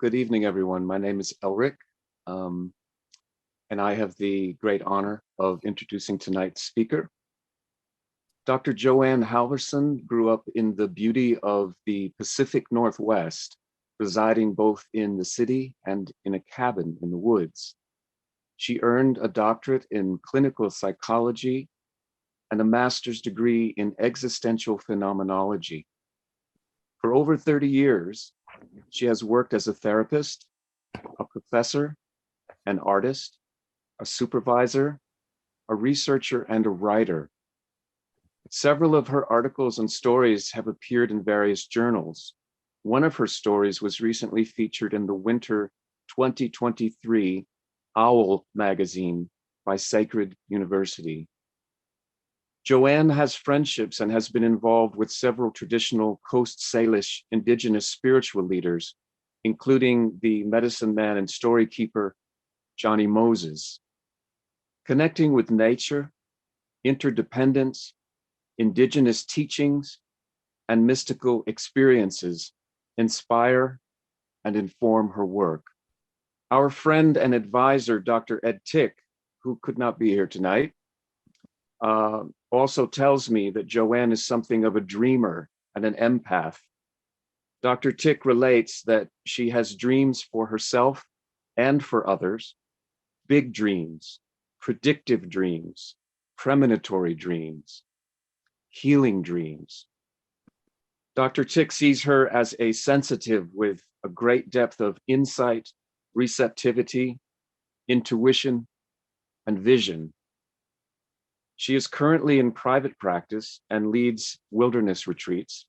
Good evening, everyone. My name is Elric, and I have the great honor of introducing tonight's speaker. Dr. Joanne Halverson grew up in the beauty of the Pacific Northwest, residing both in the city and in a cabin in the woods. She earned a doctorate in clinical psychology and a master's degree in existential phenomenology. For over 30 years, she has worked as a therapist, a professor, an artist, a supervisor, a researcher, and a writer. Several of her articles and stories have appeared in various journals. One of her stories was recently featured in the winter 2023 Owl magazine by Sacred University. Joanne has friendships and has been involved with several traditional Coast Salish indigenous spiritual leaders, including the medicine man and story keeper, Johnny Moses. Connecting with nature, interdependence, indigenous teachings, and mystical experiences inspire and inform her work. Our friend and advisor, Dr. Ed Tick, who could not be here tonight, also tells me that Joanne is something of a dreamer and an empath. Dr. Tick relates that she has dreams for herself and for others, big dreams, predictive dreams, premonitory dreams, healing dreams. Dr. Tick sees her as a sensitive with a great depth of insight, receptivity, intuition, and vision. She is currently in private practice and leads wilderness retreats.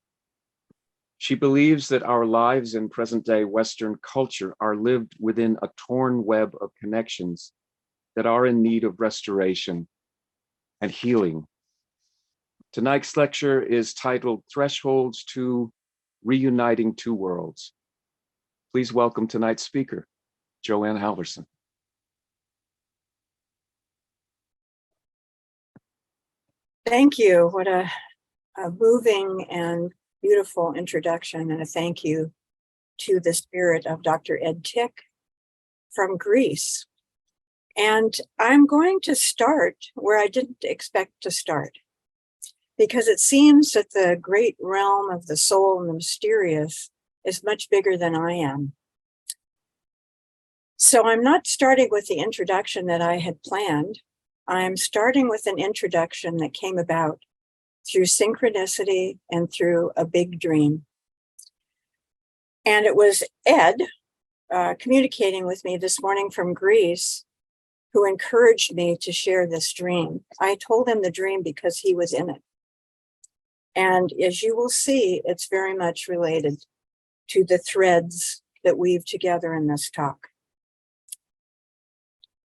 She believes that our lives in present-day Western culture are lived within a torn web of connections that are in need of restoration and healing. Tonight's lecture is titled Thresholds to Reuniting Two Worlds. Please welcome tonight's speaker, Joanne Halverson. Thank you. What a moving and beautiful introduction, and a thank you to the spirit of Dr. Ed Tick from Greece. And I'm going to start where I didn't expect to start, because it seems that the great realm of the soul and the mysterious is much bigger than I am. So I'm not starting with the introduction that I had planned. I'm starting with an introduction that came about through synchronicity and through a big dream. And it was Ed communicating with me this morning from Greece, who encouraged me to share this dream. I told him the dream because he was in it. And as you will see, it's very much related to the threads that weave together in this talk.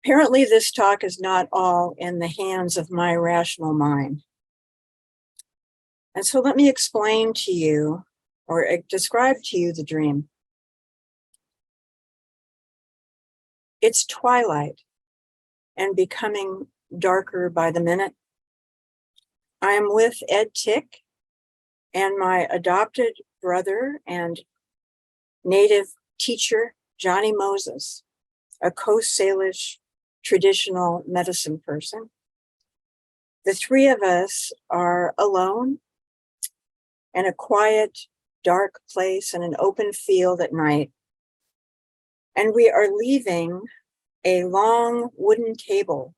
Apparently, this talk is not all in the hands of my rational mind. And so let me explain to you, or describe to you, the dream. It's twilight and becoming darker by the minute. I am with Ed Tick and my adopted brother and native teacher, Johnny Moses, a Coast Salish traditional medicine person. The three of us are alone in a quiet, dark place in an open field at night. And we are leaving a long wooden table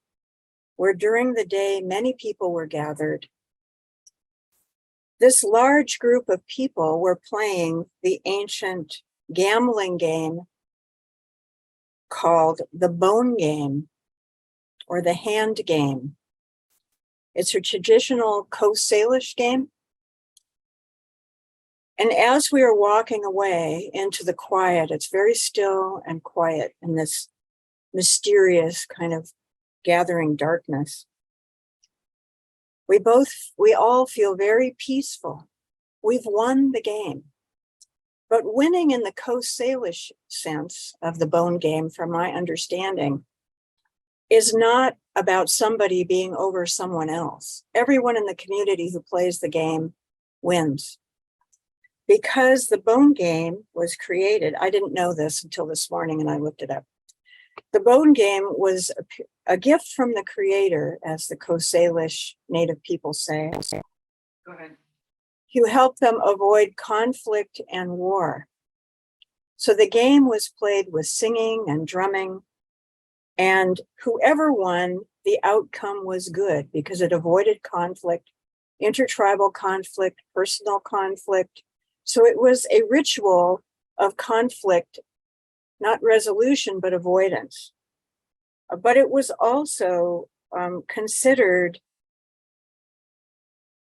where during the day many people were gathered. This large group of people were playing the ancient gambling game called the bone game, or the hand game. It's a traditional Coast Salish game. And as we are walking away into the quiet, it's very still and quiet in this mysterious kind of gathering darkness. We all feel very peaceful. We've won the game. But winning in the Coast Salish sense of the bone game, from my understanding, is not about somebody being over someone else. Everyone in the community who plays the game wins. because the bone game was created. I didn't know this until this morning and I looked it up. The bone game was a gift from the creator, as the Coast Salish native people say. Go ahead. To help them avoid conflict and war. So the game was played with singing and drumming, and whoever won, the outcome was good because it avoided conflict, intertribal conflict, personal conflict. So it was a ritual of conflict, not resolution, but avoidance. But it was also considered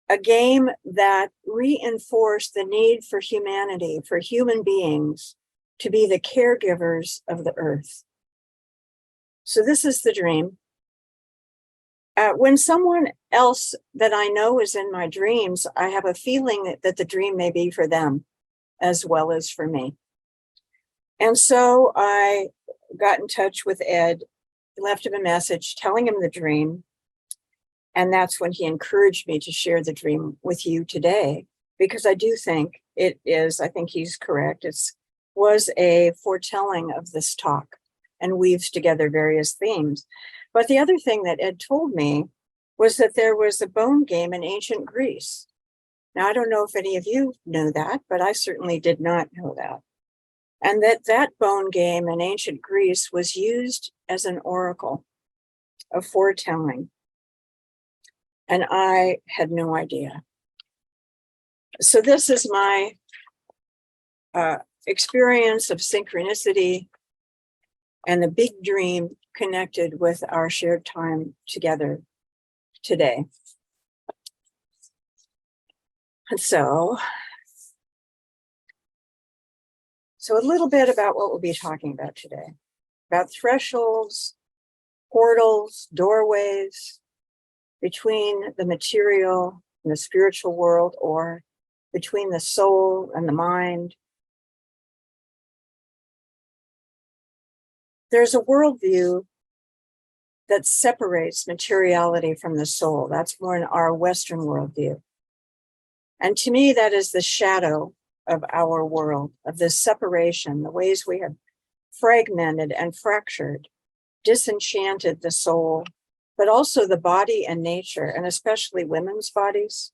a game that reinforced the need for humanity, for human beings to be the caregivers of the earth. So this is the dream. When someone else that I know is in my dreams, I have a feeling that the dream may be for them as well as for me. And so I got in touch with Ed, left him a message telling him the dream. And that's when he encouraged me to share the dream with you today, because I do think it is, I think he's correct. It was a foretelling of this talk and weaves together various themes. But the other thing that Ed told me was that there was a bone game in ancient Greece. Now, I don't know if any of you know that, but I certainly did not know that. And that bone game in ancient Greece was used as an oracle of foretelling. And I had no idea. So this is my experience of synchronicity and the big dream connected with our shared time together today. And so a little bit about what we'll be talking about today, about thresholds, portals, doorways between the material and the spiritual world, or between the soul and the mind. There's a worldview that separates materiality from the soul. That's more in our Western worldview. And to me, that is the shadow of our world, of this separation, the ways we have fragmented and fractured, disenchanted the soul, but also the body and nature, and especially women's bodies.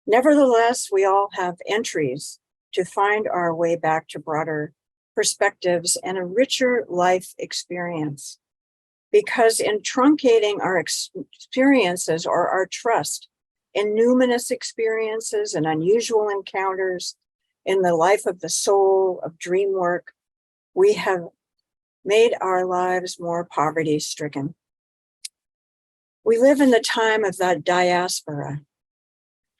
Nevertheless, we all have entries to find our way back to broader perspectives and a richer life experience. Because in truncating our experiences or our trust in numinous experiences and unusual encounters in the life of the soul, of dream work, we have made our lives more poverty-stricken. We live in the time of the diaspora.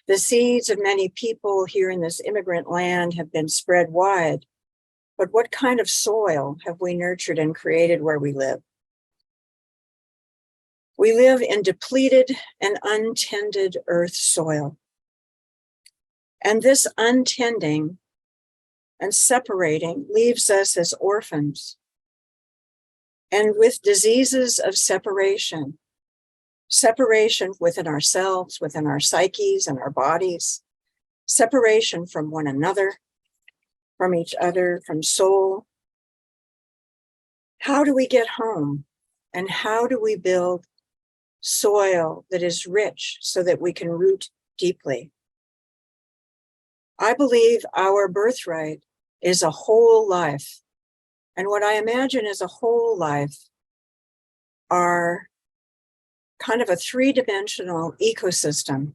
The seeds of many people here in this immigrant land have been spread wide, but what kind of soil have we nurtured and created where we live? We live in depleted and untended earth soil. And this untending and separating leaves us as orphans and with diseases of separation within ourselves, within our psyches and our bodies, separation from one another, from each other, from soul. How do we get home? And how do we build soil that is rich so that we can root deeply? I believe our birthright is a whole life. And what I imagine as a whole life are kind of a three-dimensional ecosystem: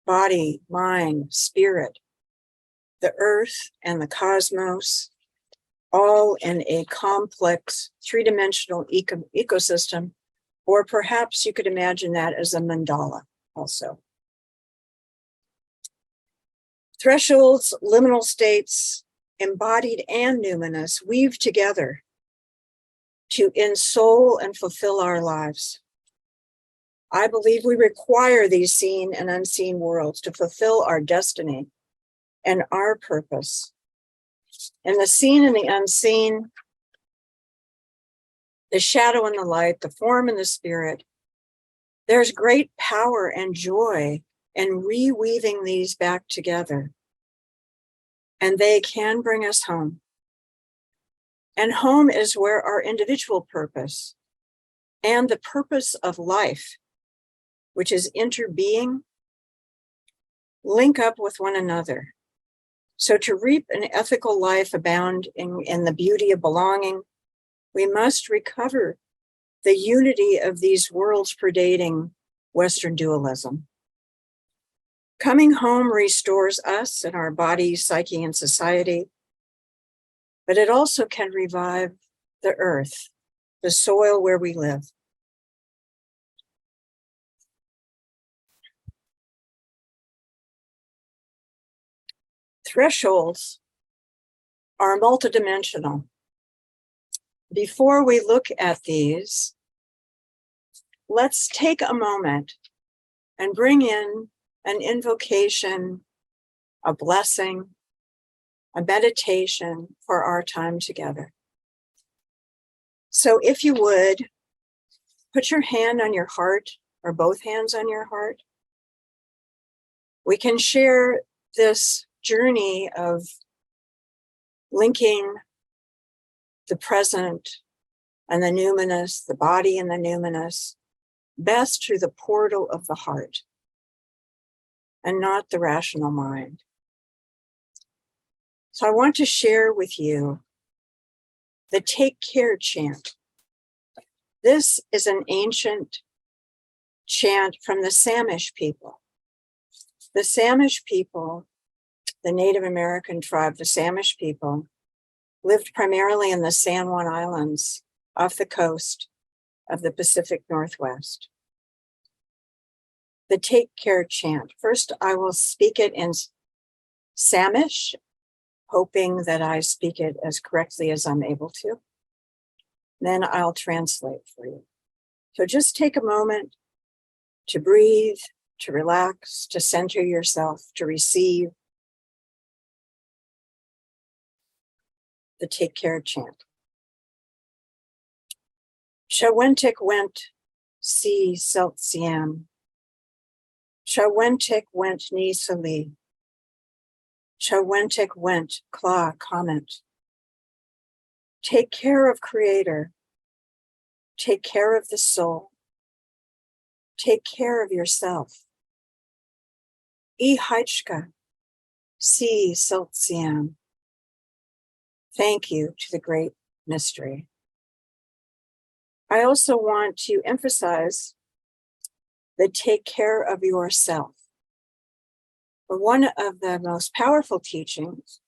body, mind, spirit, the earth and the cosmos, all in a complex three-dimensional ecosystem. Or perhaps you could imagine that as a mandala also. Thresholds, liminal states, embodied and numinous, weave together to ensoul and fulfill our lives. I believe we require these seen and unseen worlds to fulfill our destiny and our purpose. In the seen and the unseen, the shadow and the light, the form and the spirit, there's great power and joy in reweaving these back together. and they can bring us home. And home is where our individual purpose and the purpose of life, which is interbeing, link up with one another. So to reap an ethical life abound in the beauty of belonging, we must recover the unity of these worlds predating Western dualism. Coming home restores us and our body, psyche, and society, but it also can revive the earth, the soil where we live. Thresholds are multidimensional. Before we look at these, let's take a moment and bring in an invocation, a blessing, a meditation for our time together. So if you would, put your hand on your heart or both hands on your heart. We can share this journey of linking the present and the numinous, the body and the numinous, best through the portal of the heart and not the rational mind. So I want to share with you the Take Care chant. This is an ancient chant from the Salish people. The Salish people, the Native American tribe, the Salish people, lived primarily in the San Juan Islands off the coast of the Pacific Northwest. The Take Care chant. First, I will speak it in Salish, hoping that I speak it as correctly as I'm able to. Then I'll translate for you. So just take a moment to breathe, to relax, to center yourself, to receive the Take Care chant. Shawentik went si selt siam. Shawentik went ni sali. Shawentik went kla comment. Take care of Creator. Take care of the soul. Take care of yourself. I haichka si selt siam. Thank you to the great mystery. I also want to emphasize the take care of yourself. But one of the most powerful teachings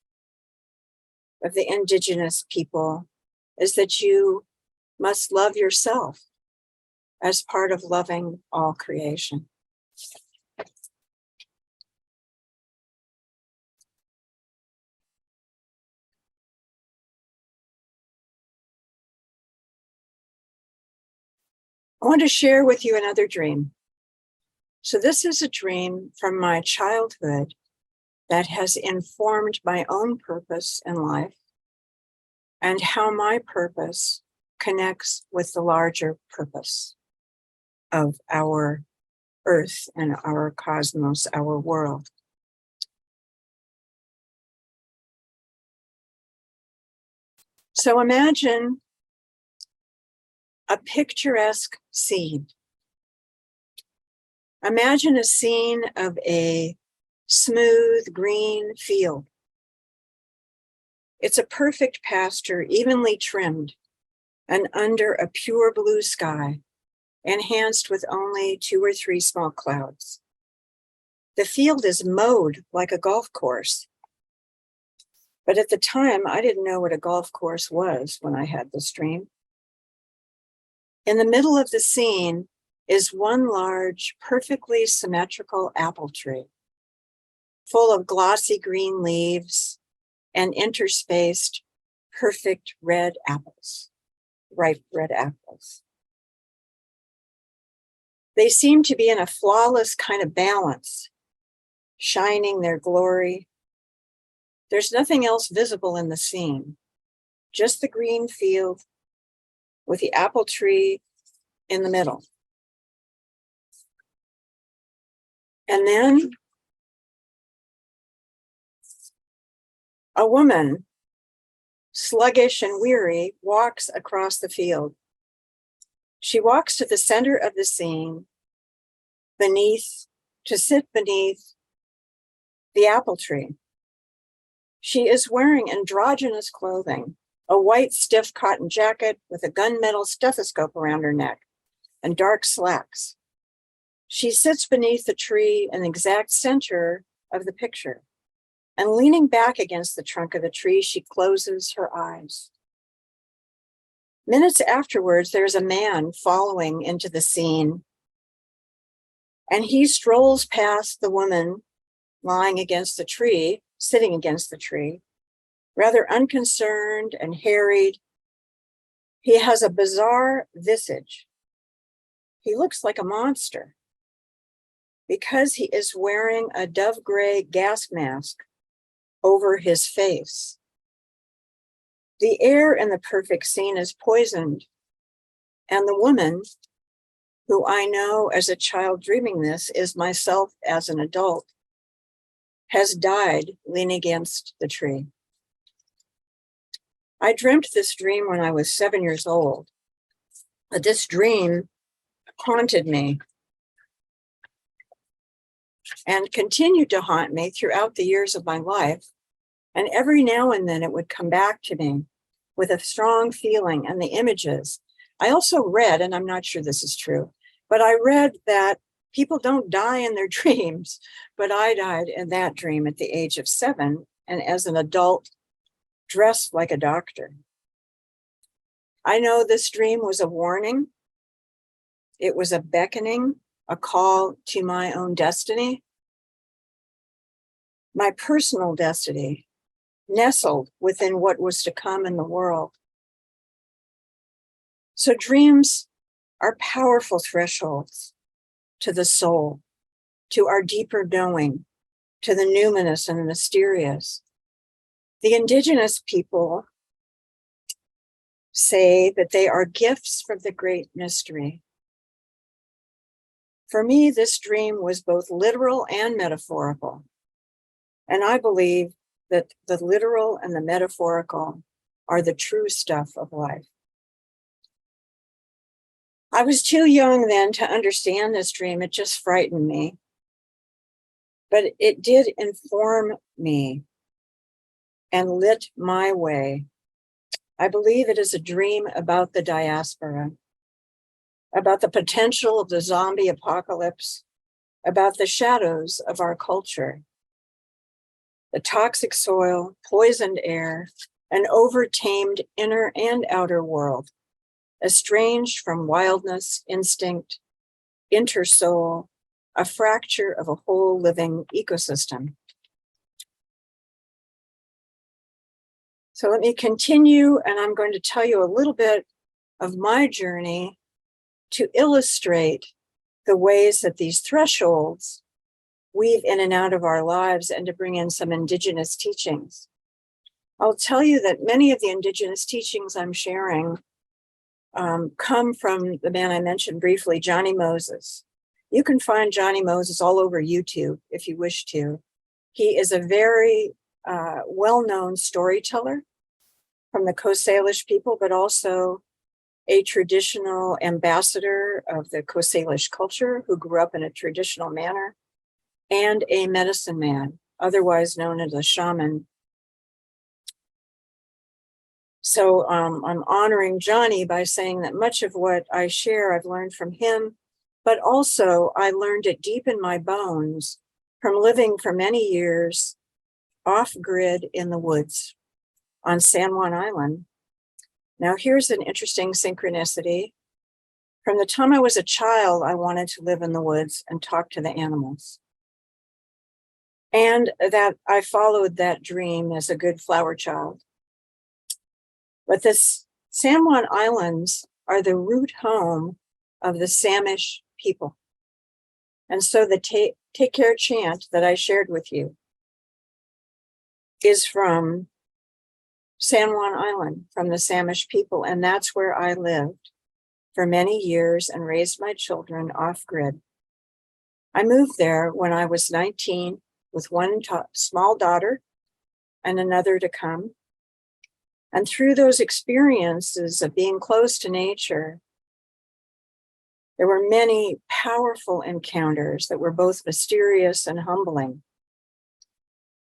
of the indigenous people is that you must love yourself as part of loving all creation. I want to share with you another dream. So this is a dream from my childhood that has informed my own purpose in life and how my purpose connects with the larger purpose of our earth and our cosmos, our world. So imagine a picturesque scene. Imagine a scene of a smooth green field. It's a perfect pasture, evenly trimmed, and under a pure blue sky, enhanced with only 2 or 3 small clouds. The field is mowed like a golf course. But at the time, I didn't know what a golf course was when I had this dream. In the middle of the scene is one large, perfectly symmetrical apple tree, full of glossy green leaves and interspaced perfect red apples, ripe red apples. They seem to be in a flawless kind of balance, shining their glory. There's nothing else visible in the scene, just the green field with the apple tree in the middle. And then A woman, sluggish and weary, walks across the field. She walks to the center of the scene, to sit beneath the apple tree. She is wearing androgynous clothing, a white stiff cotton jacket with a gunmetal stethoscope around her neck and dark slacks. She sits beneath the tree in the exact center of the picture, and leaning back against the trunk of the tree, she closes her eyes. Minutes afterwards, there's a man following into the scene, and he strolls past the woman lying against the tree, sitting against the tree, rather unconcerned and harried. He has a bizarre visage. He looks like a monster because he is wearing a dove gray gas mask over his face. The air in the perfect scene is poisoned, and the woman, who I know as a child dreaming this is myself as an adult, has died leaning against the tree. I dreamt this dream when I was 7 years old, but this dream haunted me and continued to haunt me throughout the years of my life. And every now and then it would come back to me with a strong feeling and the images. I also read, and I'm not sure this is true, but I read that people don't die in their dreams, but I died in that dream at the age of 7 and as an adult dressed like a doctor. I know this dream was a warning. It was a beckoning, a call to my own destiny, my personal destiny, nestled within what was to come in the world. So dreams are powerful thresholds to the soul, to our deeper knowing, to the numinous and the mysterious. The indigenous people say that they are gifts from the great mystery. For me, this dream was both literal and metaphorical. And I believe that the literal and the metaphorical are the true stuff of life. I was too young then to understand this dream. It just frightened me. But it did inform me and lit my way. I believe it is a dream about the diaspora, about the potential of the zombie apocalypse, about the shadows of our culture, the toxic soil, poisoned air, an overtamed inner and outer world, estranged from wildness, instinct, intersoul, a fracture of a whole living ecosystem. So let me continue, and I'm going to tell you a little bit of my journey to illustrate the ways that these thresholds weave in and out of our lives and to bring in some indigenous teachings. I'll tell you that many of the indigenous teachings I'm sharing come from the man I mentioned briefly, Johnny Moses. You can find Johnny Moses all over YouTube if you wish to. He is a very well-known storyteller from the Coast Salish people, but also a traditional ambassador of the Coast Salish culture who grew up in a traditional manner, and a medicine man, otherwise known as a shaman. So I'm honoring Johnny by saying that much of what I share I've learned from him, but also I learned it deep in my bones from living for many years off-grid in the woods on San Juan Island. Now here's an interesting synchronicity. From the time I was a child, I wanted to live in the woods and talk to the animals. And that I followed that dream as a good flower child. But this San Juan Islands are the root home of the Samish people. And so the take care chant that I shared with you is from San Juan Island, from the Samish people. And that's where I lived for many years and raised my children off-grid. I moved there when I was 19 with one small daughter and another to come. And through those experiences of being close to nature, there were many powerful encounters that were both mysterious and humbling.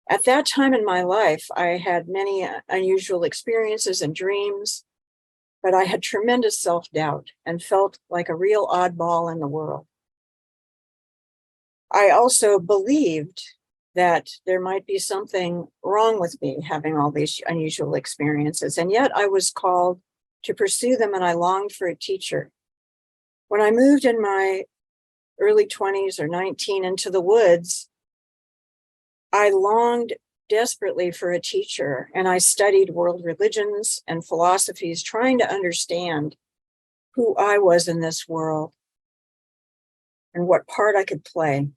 At that time in my life, I had many unusual experiences and dreams, but I had tremendous self-doubt and felt like a real oddball in the world. I also believed that there might be something wrong with me having all these unusual experiences, and yet I was called to pursue them, and I longed for a teacher. When I moved in my early 20s or 19 into the woods, I longed desperately for a teacher, and I studied world religions and philosophies, trying to understand who I was in this world and what part I could play.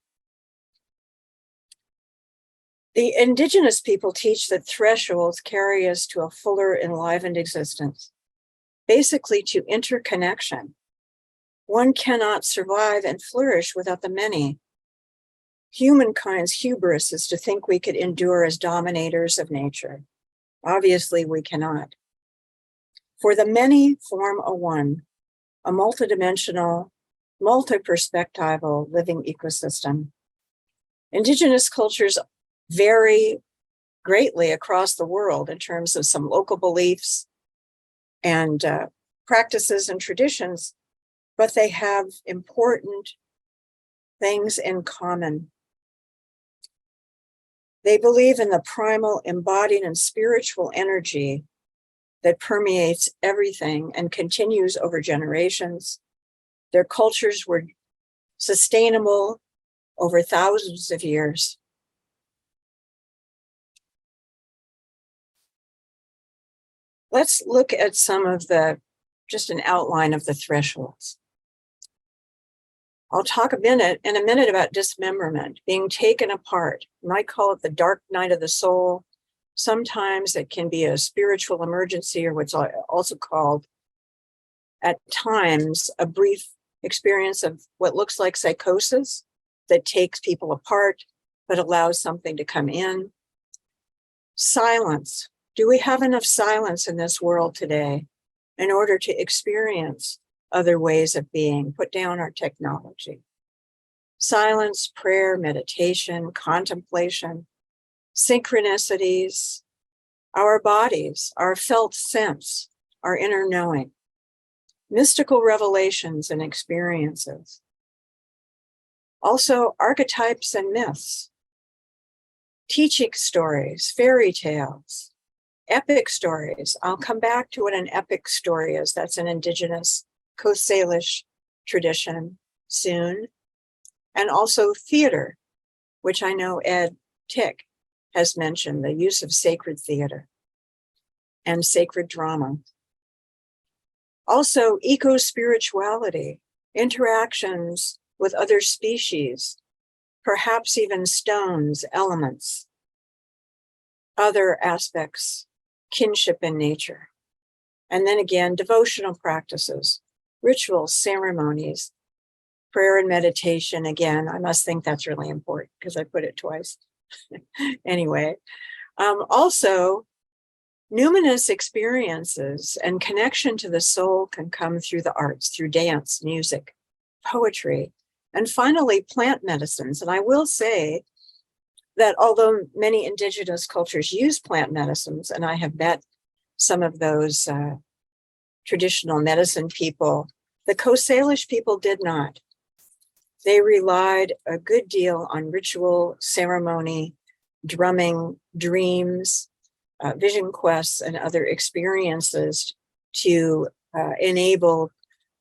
The indigenous people teach that thresholds carry us to a fuller, enlivened existence, basically to interconnection. One cannot survive and flourish without the many. Humankind's hubris is to think we could endure as dominators of nature. Obviously, we cannot. For the many form a one, a multidimensional, multi-perspectival living ecosystem. Indigenous cultures vary greatly across the world in terms of some local beliefs and practices and traditions, but they have important things in common. They believe in the primal, embodied, and spiritual energy that permeates everything and continues over generations. Their cultures were sustainable over thousands of years. Let's look at some of just an outline of the thresholds. I'll talk in a minute about dismemberment, being taken apart. You might call it the dark night of the soul. Sometimes it can be a spiritual emergency, or what's also called, at times, a brief experience of what looks like psychosis that takes people apart, but allows something to come in. Silence. Do we have enough silence in this world today in order to experience other ways of being? Put down our technology. Silence, prayer, meditation, contemplation, synchronicities, our bodies, our felt sense, our inner knowing, mystical revelations and experiences. Also, archetypes and myths, teaching stories, fairy tales, epic stories. I'll come back to what an epic story is. That's an indigenous Coast Salish tradition soon. And also theater, which I know Ed Tick has mentioned, the use of sacred theater and sacred drama. Also, eco-spirituality, interactions with other species, perhaps even stones, elements, other aspects, kinship in nature. And then again, devotional practices, rituals, ceremonies, prayer and meditation. Again, I must think that's really important because I put it twice. Anyway, also, numinous experiences and connection to the soul can come through the arts, through dance, music, poetry, and finally, plant medicines. And I will say that although many indigenous cultures use plant medicines, and I have met some of those traditional medicine people, the Coast Salish people did not. They relied a good deal on ritual, ceremony, drumming, dreams, vision quests, and other experiences to enable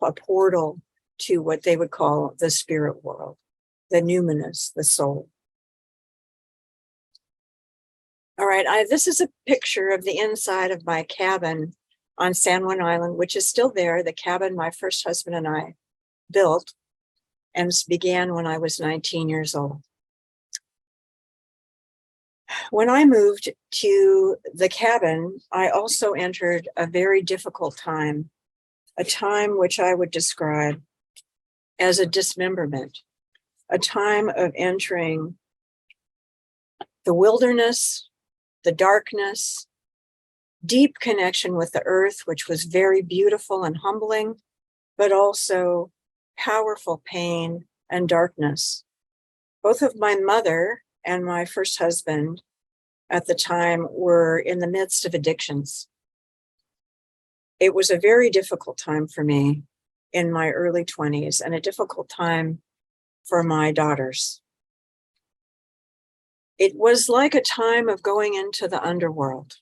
a portal to what they would call the spirit world, the numinous, the soul. All right, this is a picture of the inside of my cabin on San Juan Island, which is still there, the cabin my first husband and I built, and began when I was 19 years old. When I moved to the cabin, I also entered a very difficult time, a time which I would describe as a dismemberment, a time of entering the wilderness, the darkness, deep connection with the earth, which was very beautiful and humbling, but also powerful pain and darkness. Both of my mother and my first husband at the time were in the midst of addictions. It was a very difficult time for me in my early 20s and a difficult time for my daughters. It was like a time of going into the underworld,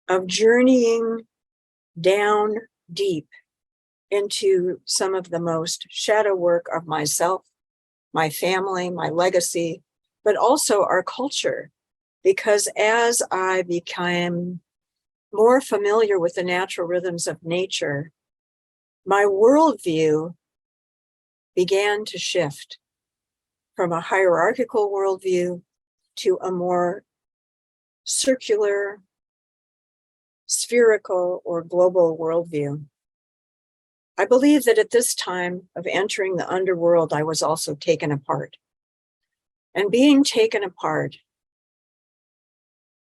of journeying down deep into some of the most shadow work of myself, my family, my legacy, but also our culture. Because as I became more familiar with the natural rhythms of nature, my worldview began to shift from a hierarchical worldview to a more circular, spherical, or global worldview. I believe that at this time of entering the underworld, I was also taken apart. And being taken apart,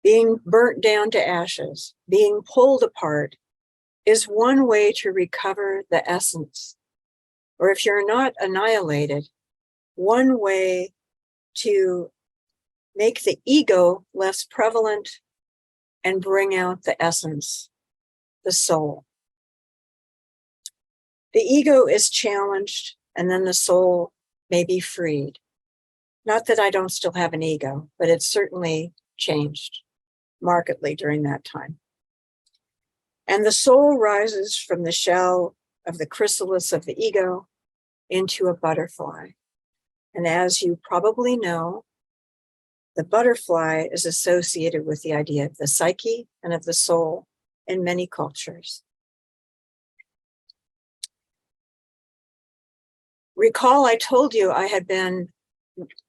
being burnt down to ashes, being pulled apart, is one way to recover the essence. Or if you're not annihilated, one way to make the ego less prevalent and bring out the essence, the soul. The ego is challenged, and then the soul may be freed. Not that I don't still have an ego, but it's certainly changed markedly during that time. And the soul rises from the shell of the chrysalis of the ego into a butterfly. And as you probably know, the butterfly is associated with the idea of the psyche and of the soul in many cultures. Recall I told you I had been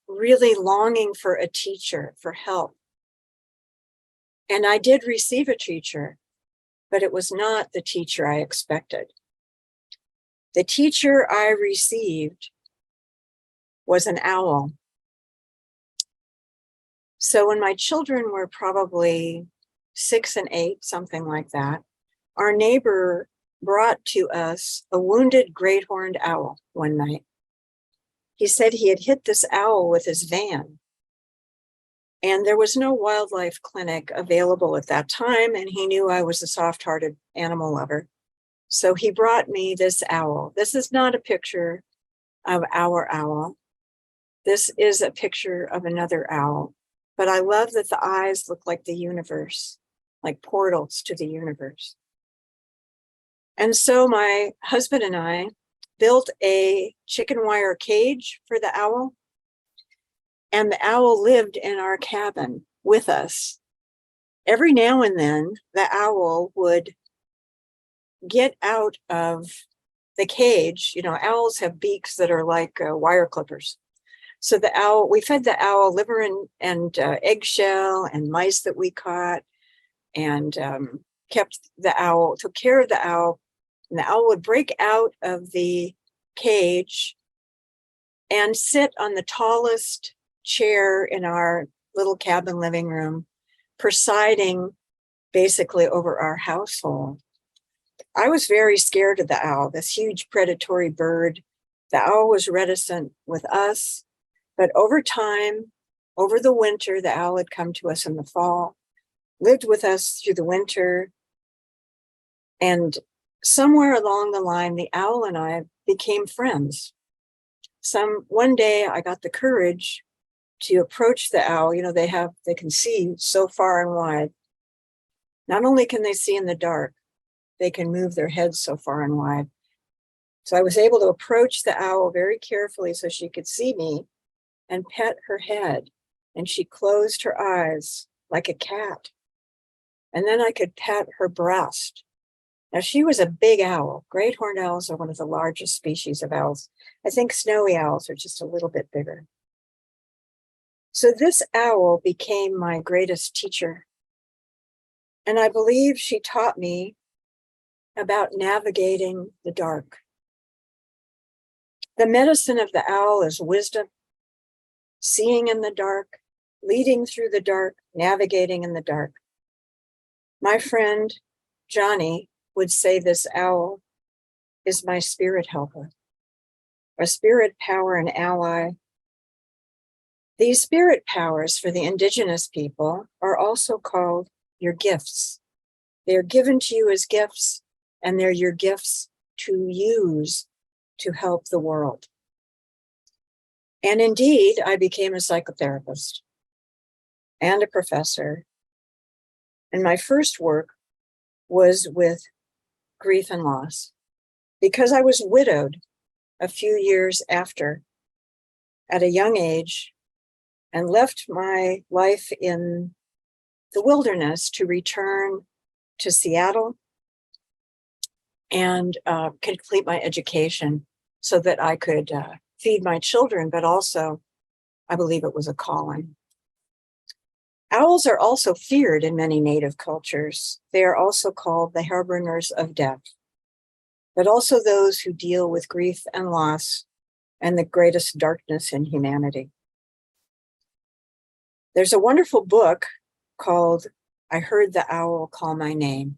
really longing for a teacher, for help. And I did receive a teacher, but it was not the teacher I expected. The teacher I received was an owl. So when my children were probably 6 and 8, something like that, our neighbor brought to us a wounded great horned owl one night. He said he had hit this owl with his van. And there was no wildlife clinic available at that time, and he knew I was a soft-hearted animal lover. So he brought me this owl. This is not a picture of our owl. This is a picture of another owl. But I love that the eyes look like the universe, like portals to the universe. And so my husband and I built a chicken wire cage for the owl. And the owl lived in our cabin with us. Every now and then, the owl would get out of the cage. You know, owls have beaks that are like wire clippers. So the owl, we fed the owl liver and eggshell and mice that we caught, and kept the owl, took care of the owl. And the owl would break out of the cage and sit on the tallest chair in our little cabin living room, presiding basically over our household. I was very scared of the owl, this huge predatory bird. The owl was reticent with us, but over time, over the winter, the owl had come to us in the fall, lived with us through the winter, and somewhere along the line, the owl and I became friends. One day I got the courage to approach the owl. You know, they can see so far and wide. Not only can they see in the dark, they can move their heads so far and wide. So I was able to approach the owl very carefully so she could see me and pet her head. And she closed her eyes like a cat. And then I could pet her breast. Now, she was a big owl. Great horned owls are one of the largest species of owls. I think snowy owls are just a little bit bigger. So this owl became my greatest teacher. And I believe she taught me about navigating the dark. The medicine of the owl is wisdom, seeing in the dark, leading through the dark, navigating in the dark. My friend Johnny would say this owl is my spirit helper, a spirit power and ally. These spirit powers for the indigenous people are also called your gifts. They're given to you as gifts, and they're your gifts to use to help the world. And indeed, I became a psychotherapist and a professor. And my first work was with grief and loss, because I was widowed a few years after, at a young age, and left my life in the wilderness to return to Seattle and complete my education so that I could feed my children, but also I believe it was a calling. Owls are also feared in many native cultures. They are also called the harbingers of death, but also those who deal with grief and loss and the greatest darkness in humanity. There's a wonderful book called I Heard the Owl Call My Name.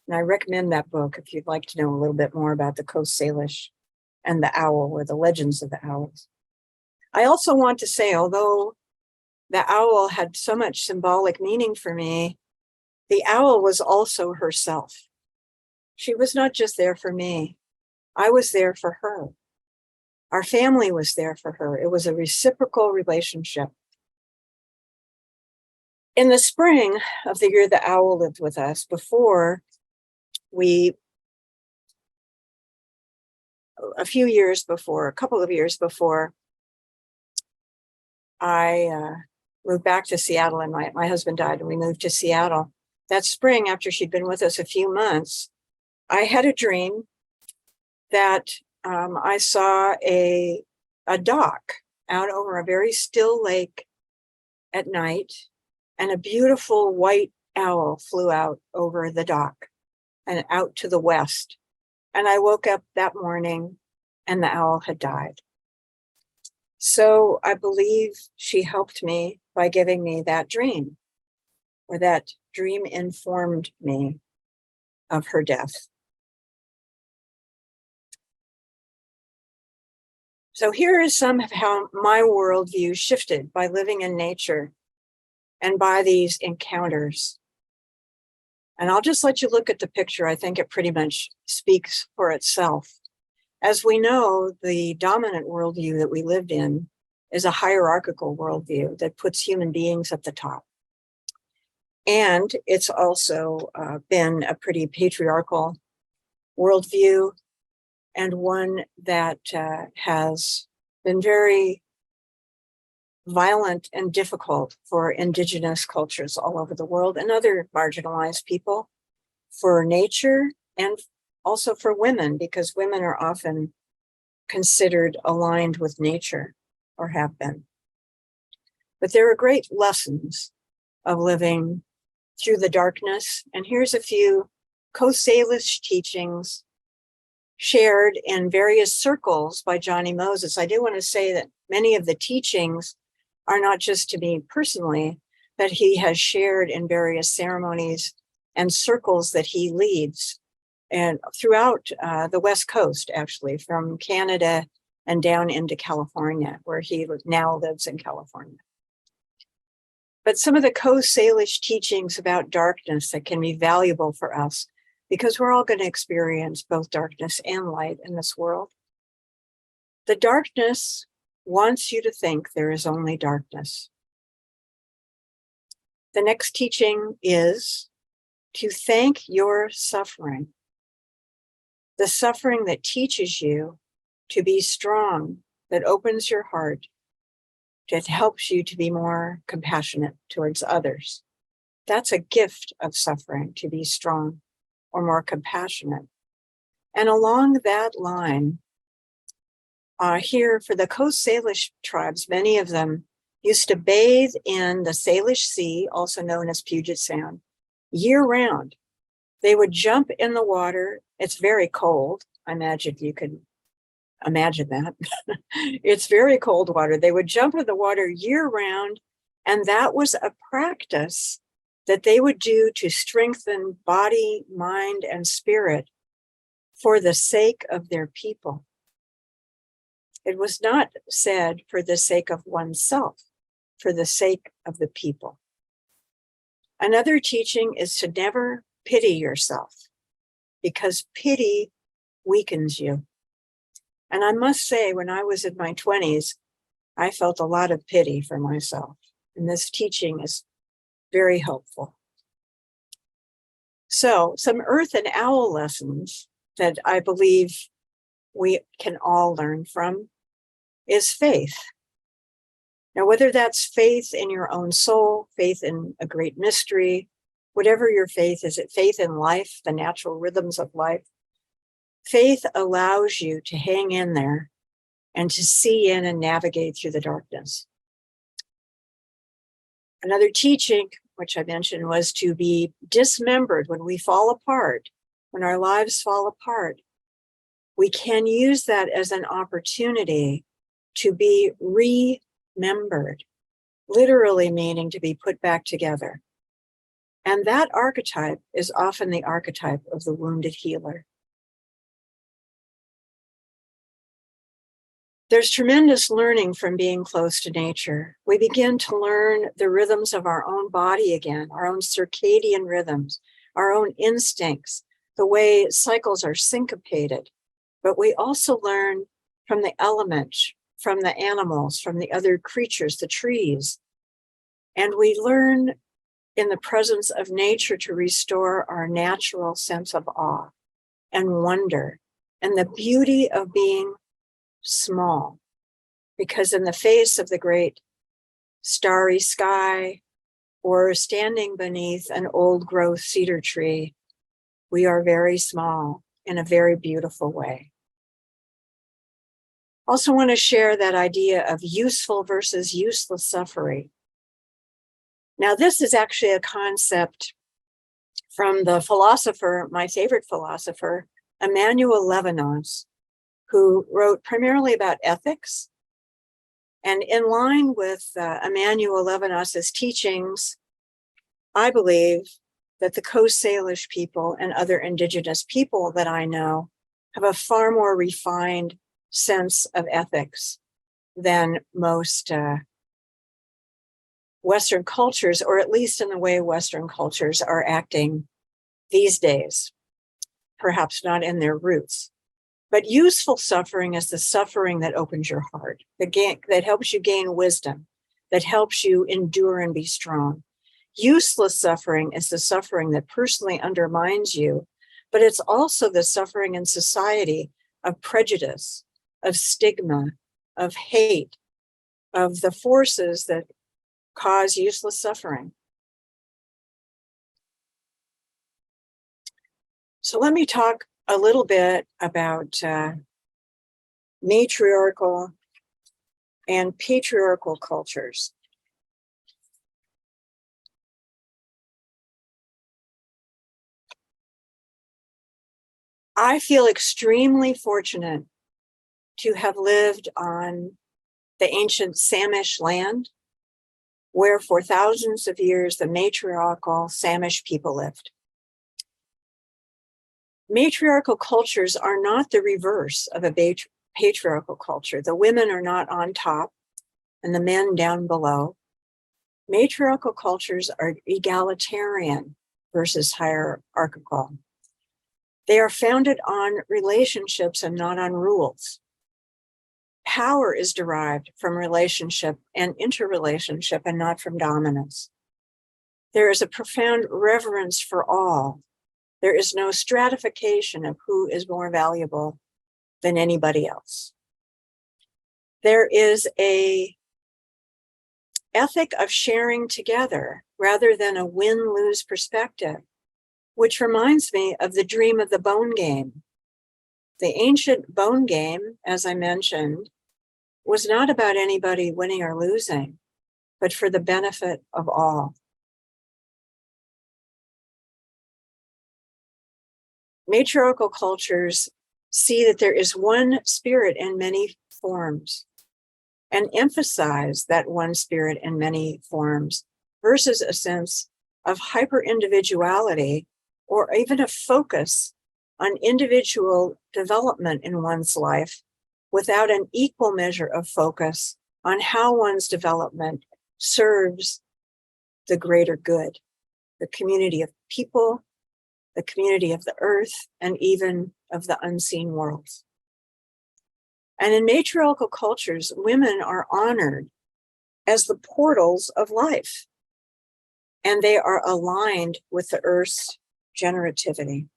And I recommend that book if you'd like to know a little bit more about the Coast Salish and the owl, or the legends of the owls. I also want to say, although the owl had so much symbolic meaning for me, the owl was also herself. She was not just there for me. I was there for her. Our family was there for her. It was a reciprocal relationship. In the spring of the year the owl lived with us, a couple of years before, I moved back to Seattle, and my husband died and we moved to Seattle. That spring, after she'd been with us a few months, I had a dream that I saw a dock out over a very still lake at night, and a beautiful white owl flew out over the dock and out to the west. And I woke up that morning and the owl had died. So I believe she helped me by giving me that dream, or that dream informed me of her death. So here is some of how my worldview shifted by living in nature and by these encounters. And I'll just let you look at the picture. I think it pretty much speaks for itself. As we know, the dominant worldview that we lived in is a hierarchical worldview that puts human beings at the top. And it's also been a pretty patriarchal worldview, and one that has been very violent and difficult for indigenous cultures all over the world and other marginalized people, for nature, and also for women, because women are often considered aligned with nature, or have been. But there are great lessons of living through the darkness. And here's a few Coast Salish teachings shared in various circles by Johnny Moses. I do want to say that many of the teachings are not just to me personally, but he has shared in various ceremonies and circles that he leads, and throughout the West Coast, actually, from Canada and down into California, where he now lives in California. But some of the Coast Salish teachings about darkness that can be valuable for us, because we're all going to experience both darkness and light in this world. The darkness wants you to think there is only darkness. The next teaching is to thank your suffering, the suffering that teaches you to be strong, that opens your heart, that helps you to be more compassionate towards others. That's a gift of suffering, to be strong or more compassionate. And along that line, here for the Coast Salish tribes, many of them used to bathe in the Salish Sea, also known as Puget Sound, year round. They would jump in the water. It's very cold. I imagine you can imagine that. It's very cold water. They would jump in the water year round, And that was a practice that they would do to strengthen body, mind, and spirit for the sake of their people. It was not said for the sake of oneself, for the sake of the people. Another teaching is to never pity yourself, because pity weakens you. And I must say, when I was in my 20s, I felt a lot of pity for myself. And this teaching is very helpful. So, some earth and owl lessons that I believe we can all learn from is faith. Now, whether that's faith in your own soul, faith in a great mystery, whatever your faith is, it faith in life, the natural rhythms of life. Faith allows you to hang in there and to see in and navigate through the darkness. Another teaching, which I mentioned, was to be dismembered when we fall apart, when our lives fall apart. We can use that as an opportunity to be remembered, literally meaning to be put back together. And that archetype is often the archetype of the wounded healer. There's tremendous learning from being close to nature. We begin to learn the rhythms of our own body again, our own circadian rhythms, our own instincts, the way cycles are syncopated. But we also learn from the elements, from the animals, from the other creatures, the trees. And we learn in the presence of nature to restore our natural sense of awe and wonder and the beauty of being small, because in the face of the great starry sky or standing beneath an old growth cedar tree, we are very small in a very beautiful way. Also want to share that idea of useful versus useless suffering. Now, this is actually a concept from the philosopher, my favorite philosopher, Emmanuel Levinas, who wrote primarily about ethics. And in line with Emmanuel Levinas's teachings, I believe that the Coast Salish people and other indigenous people that I know have a far more refined sense of ethics than most Western cultures, or at least in the way Western cultures are acting these days, perhaps not in their roots. But useful suffering is the suffering that opens your heart, that helps you gain wisdom, that helps you endure and be strong. Useless suffering is the suffering that personally undermines you, but it's also the suffering in society of prejudice, of stigma, of hate, of the forces that cause useless suffering. So let me talk a little bit about matriarchal and patriarchal cultures. I feel extremely fortunate to have lived on the ancient Samish land, where for thousands of years the matriarchal Samish people lived. Matriarchal cultures are not the reverse of a patriarchal culture. The women are not on top and the men down below. Matriarchal cultures are egalitarian versus hierarchical. They are founded on relationships and not on rules. Power is derived from relationship and interrelationship and not from dominance. There is a profound reverence for all. There is no stratification of who is more valuable than anybody else. There is an ethic of sharing together rather than a win-lose perspective, which reminds me of the dream of the bone game. The ancient bone game, as I mentioned, was not about anybody winning or losing, but for the benefit of all. Matriarchal cultures see that there is one spirit in many forms. and emphasize that one spirit in many forms versus a sense of hyper individuality or even a focus on individual development in one's life without an equal measure of focus on how one's development serves the greater good, the community of people, the community of the earth, and even of the unseen worlds. And in matriarchal cultures, women are honored as the portals of life, and they are aligned with the earth's generativity.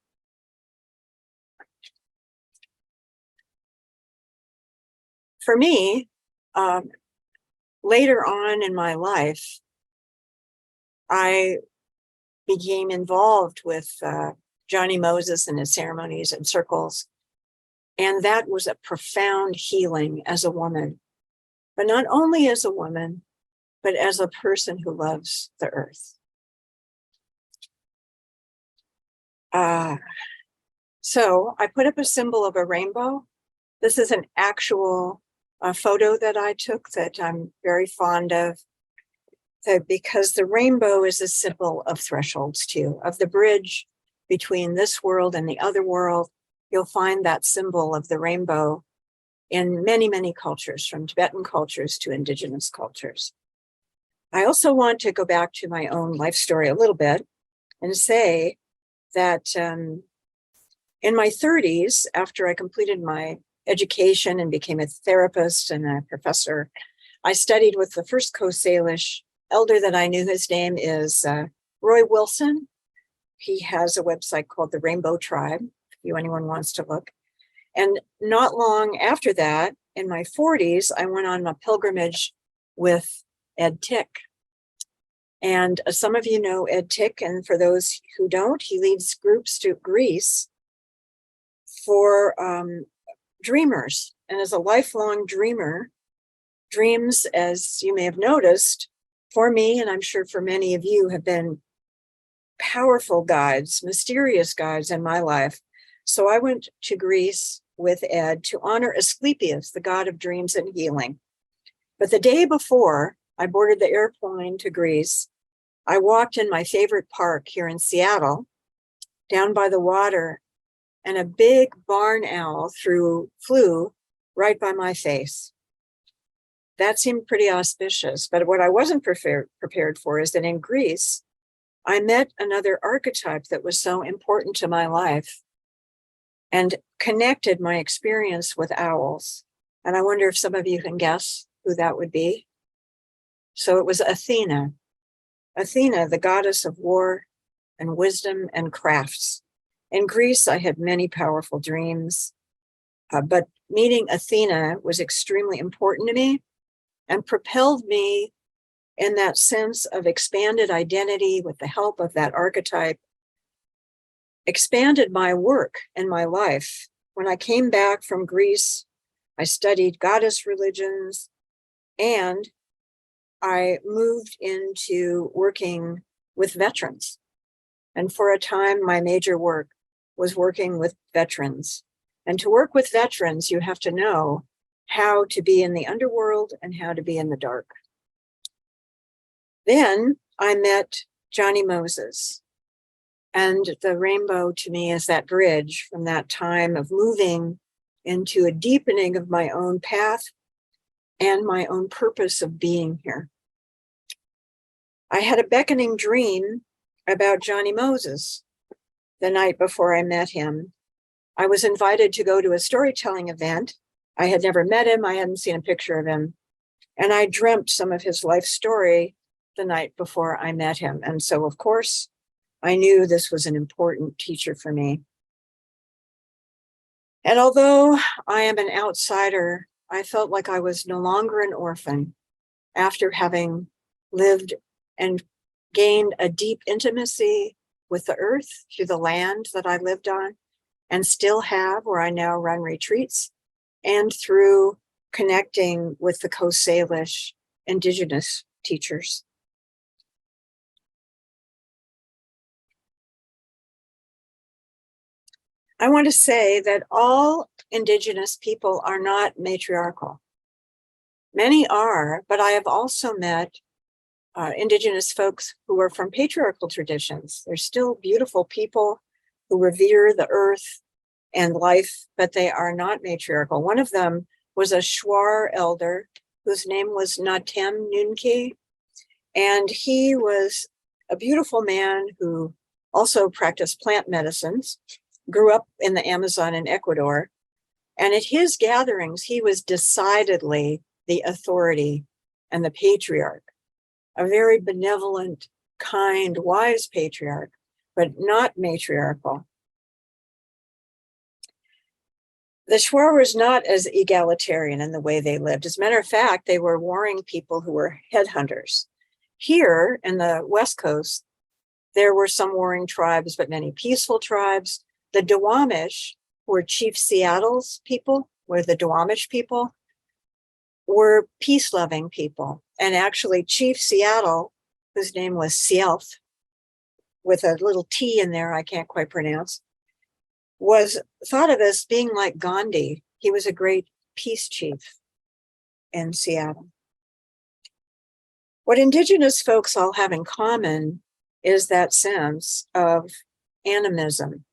For me, later on in my life, I became involved with Johnny Moses and his ceremonies and circles. And that was a profound healing as a woman, but not only as a woman, but as a person who loves the earth. So I put up a symbol of a rainbow. This is an actual photo that I took that I'm very fond of, because the rainbow is a symbol of thresholds too, of the bridge between this world and the other world. You'll find that symbol of the rainbow in many, many cultures, from Tibetan cultures to indigenous cultures. I also want to go back to my own life story a little bit and say that in my 30s, after I completed my education and became a therapist and a professor, I studied with the first Coast Salish elder that I knew. His name is Roy Wilson. He has a website called the Rainbow Tribe, if anyone wants to look. And not long after that, in my 40s, I went on a pilgrimage with Ed Tick. And some of you know Ed Tick, and for those who don't, he leads groups to Greece for dreamers. And as a lifelong dreamer, dreams, as you may have noticed, for me, and I'm sure for many of you, have been powerful guides, mysterious guides in my life. So I went to Greece with Ed to honor Asclepius, the god of dreams and healing. But the day before I boarded the airplane to Greece, I walked in my favorite park here in Seattle, down by the water, and a big barn owl flew right by my face. That seemed pretty auspicious, but what I wasn't prepared for is that in Greece, I met another archetype that was so important to my life and connected my experience with owls. And I wonder if some of you can guess who that would be. So it was Athena. Athena, the goddess of war and wisdom and crafts. In Greece, I had many powerful dreams, but meeting Athena was extremely important to me and propelled me in that sense of expanded identity with the help of that archetype, expanded my work and my life. When I came back from Greece, I studied goddess religions, and I moved into working with veterans. And for a time, my major work was working with veterans. And to work with veterans, you have to know how to be in the underworld and how to be in the dark. Then I met Johnny Moses. And the rainbow to me is that bridge from that time of moving into a deepening of my own path and my own purpose of being here. I had a beckoning dream about Johnny Moses the night before I met him. I was invited to go to a storytelling event. I had never met him. I hadn't seen a picture of him. And I dreamt some of his life story the night before I met him. And so, of course, I knew this was an important teacher for me. And although I am an outsider, I felt like I was no longer an orphan after having lived and gained a deep intimacy with the earth through the land that I lived on and still have, where I now run retreats, and through connecting with the Coast Salish indigenous teachers. I want to say that all indigenous people are not matriarchal. Many are, but I have also met Indigenous folks who are from patriarchal traditions. They're still beautiful people who revere the earth and life, but they are not matriarchal. One of them was a Shuar elder whose name was Natem Nunke, and he was a beautiful man who also practiced plant medicines, grew up in the Amazon in Ecuador, and at his gatherings, he was decidedly the authority and the patriarch, a very benevolent, kind, wise patriarch, but not matriarchal. The Shuar was not as egalitarian in the way they lived. As a matter of fact, they were warring people who were headhunters. Here in the West Coast, there were some warring tribes, but many peaceful tribes. The Duwamish, who were Chief Seattle's people, were the Duwamish people, were peace-loving people. And actually, Chief Seattle, whose name was Sielf, with a little T in there I can't quite pronounce, was thought of as being like Gandhi. He was a great peace chief in Seattle. What Indigenous folks all have in common is that sense of animism.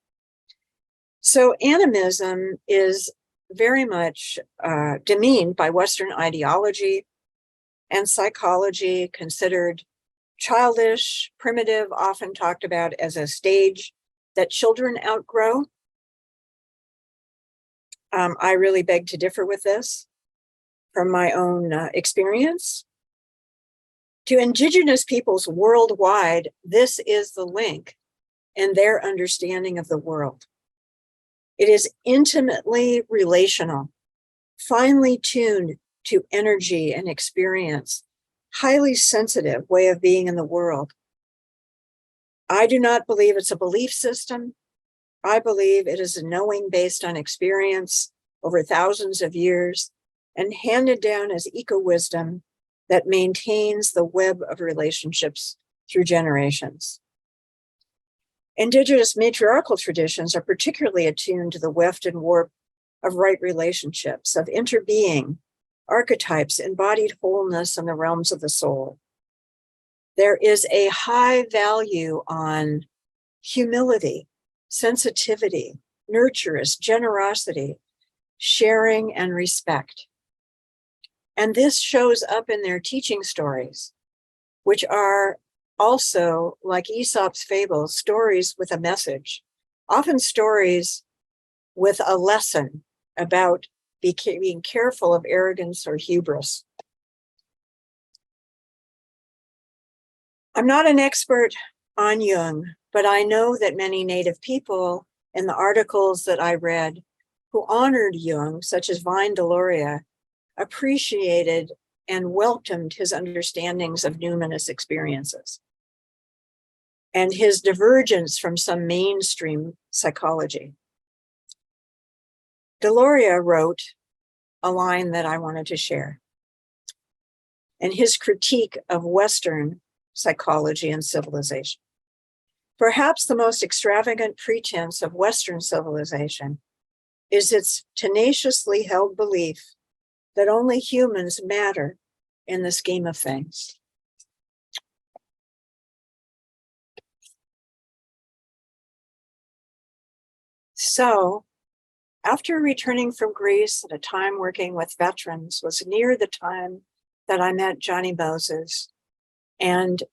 So animism is very much demeaned by Western ideology and psychology, considered childish, primitive, often talked about as a stage that children outgrow. I really beg to differ with this from my own experience. To Indigenous peoples worldwide, this is the link in their understanding of the world. It is intimately relational, finely tuned to energy and experience, highly sensitive way of being in the world. I do not believe it's a belief system. I believe it is a knowing based on experience over thousands of years and handed down as eco-wisdom that maintains the web of relationships through generations. Indigenous matriarchal traditions are particularly attuned to the weft and warp of right relationships, of interbeing, archetypes, embodied wholeness in the realms of the soul. There is a high value on humility, sensitivity, nurturance, generosity, sharing, and respect. And this shows up in their teaching stories, which are also, like Aesop's fables, stories with a message, often stories with a lesson about being careful of arrogance or hubris. I'm not an expert on Jung, but I know that many Native people in the articles that I read who honored Jung, such as Vine Deloria, appreciated and welcomed his understandings of numinous experiences and his divergence from some mainstream psychology. Deloria wrote a line that I wanted to share. In his critique of Western psychology and civilization, perhaps the most extravagant pretense of Western civilization is its tenaciously held belief that only humans matter in the scheme of things. So, after returning from Greece at a time working with veterans was near the time that I met Johnny Moses and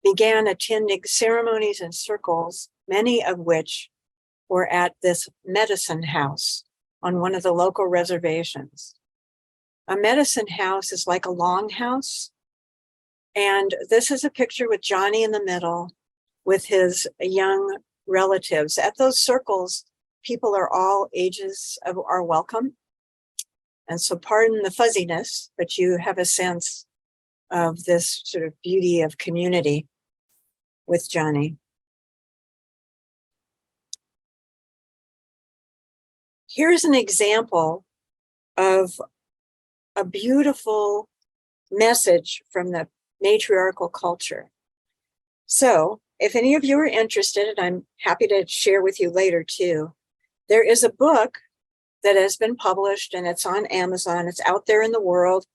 began attending ceremonies and circles, many of which were at this medicine house on one of the local reservations. A medicine house is like a longhouse. And this is a picture with Johnny in the middle with his young relatives. At those circles, people are all ages are welcome. And so pardon the fuzziness, but you have a sense of this sort of beauty of community with Johnny. Here's an example of a beautiful message from the matriarchal culture. So if any of you are interested, and I'm happy to share with you later too, there is a book that has been published and it's on Amazon. It's out there in the world.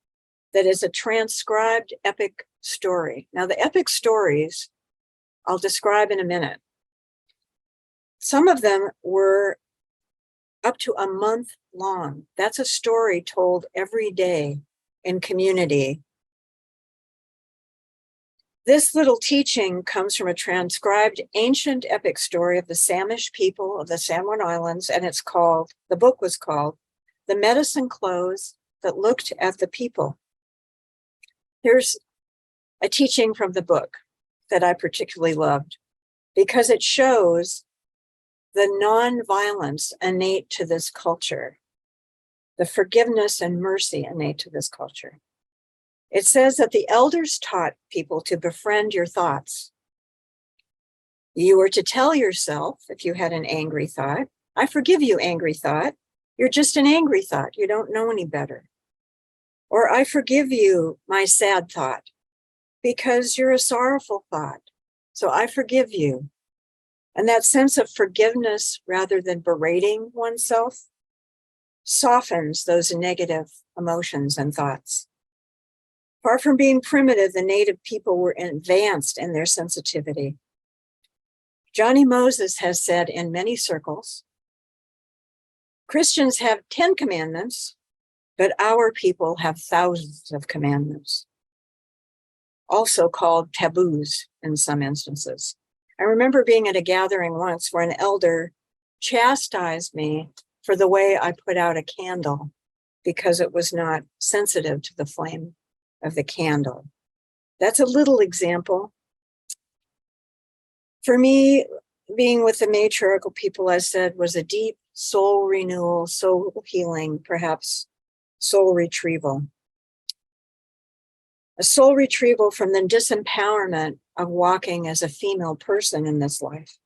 that is a transcribed epic story. Now, the epic stories I'll describe in a minute. Some of them were up to a month long. That's a story told every day in community. This little teaching comes from a transcribed ancient epic story of the Samish people of the San Juan Islands, and the book was called The Medicine Clothes That Looked at the People. Here's a teaching from the book that I particularly loved because it shows the non-violence innate to this culture, the forgiveness and mercy innate to this culture. It says that the elders taught people to befriend your thoughts. You were to tell yourself, if you had an angry thought, I forgive you, angry thought. You're just an angry thought. You don't know any better. Or I forgive you, my sad thought, because you're a sorrowful thought. So I forgive you. And that sense of forgiveness rather than berating oneself softens those negative emotions and thoughts. Far from being primitive, the native people were advanced in their sensitivity. Johnny Moses has said in many circles, Christians have 10 commandments, but our people have thousands of commandments, also called taboos in some instances. I remember being at a gathering once where an elder chastised me for the way I put out a candle because it was not sensitive to the flame of the candle. That's a little example. For me, being with the matriarchal people, I said, was a deep soul renewal, soul healing, perhaps soul retrieval. A soul retrieval from the disempowerment of walking as a female person in this life.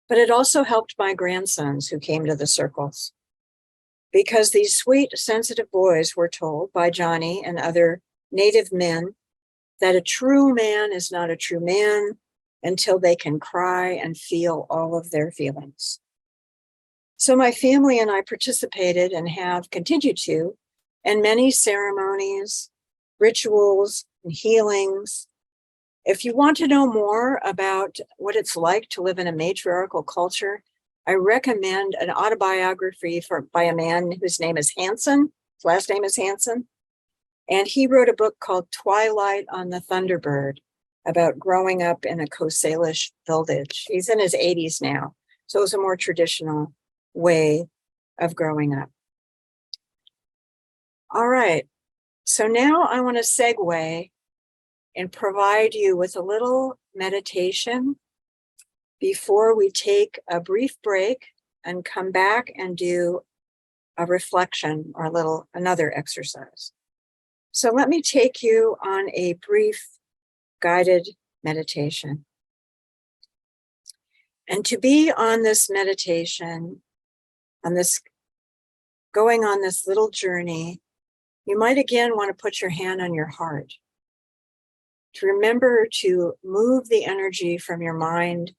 But it also helped my grandsons who came to the circles, because these sweet, sensitive boys were told by Johnny and other native men that a true man is not a true man until they can cry and feel all of their feelings. So my family and I participated and have continued to in many ceremonies, rituals, and healings. If you want to know more about what it's like to live in a matriarchal culture, I recommend an autobiography by a man whose name is Hansen. His last name is Hansen. And he wrote a book called Twilight on the Thunderbird about growing up in a Coast Salish village. He's in his 80s now. So it was a more traditional way of growing up. All right. So now I want to segue and provide you with a little meditation before we take a brief break and come back and do a reflection or another exercise. So let me take you on a brief guided meditation. And to be on this meditation, going on this little journey, you might again want to put your hand on your heart. To remember to move the energy from your mind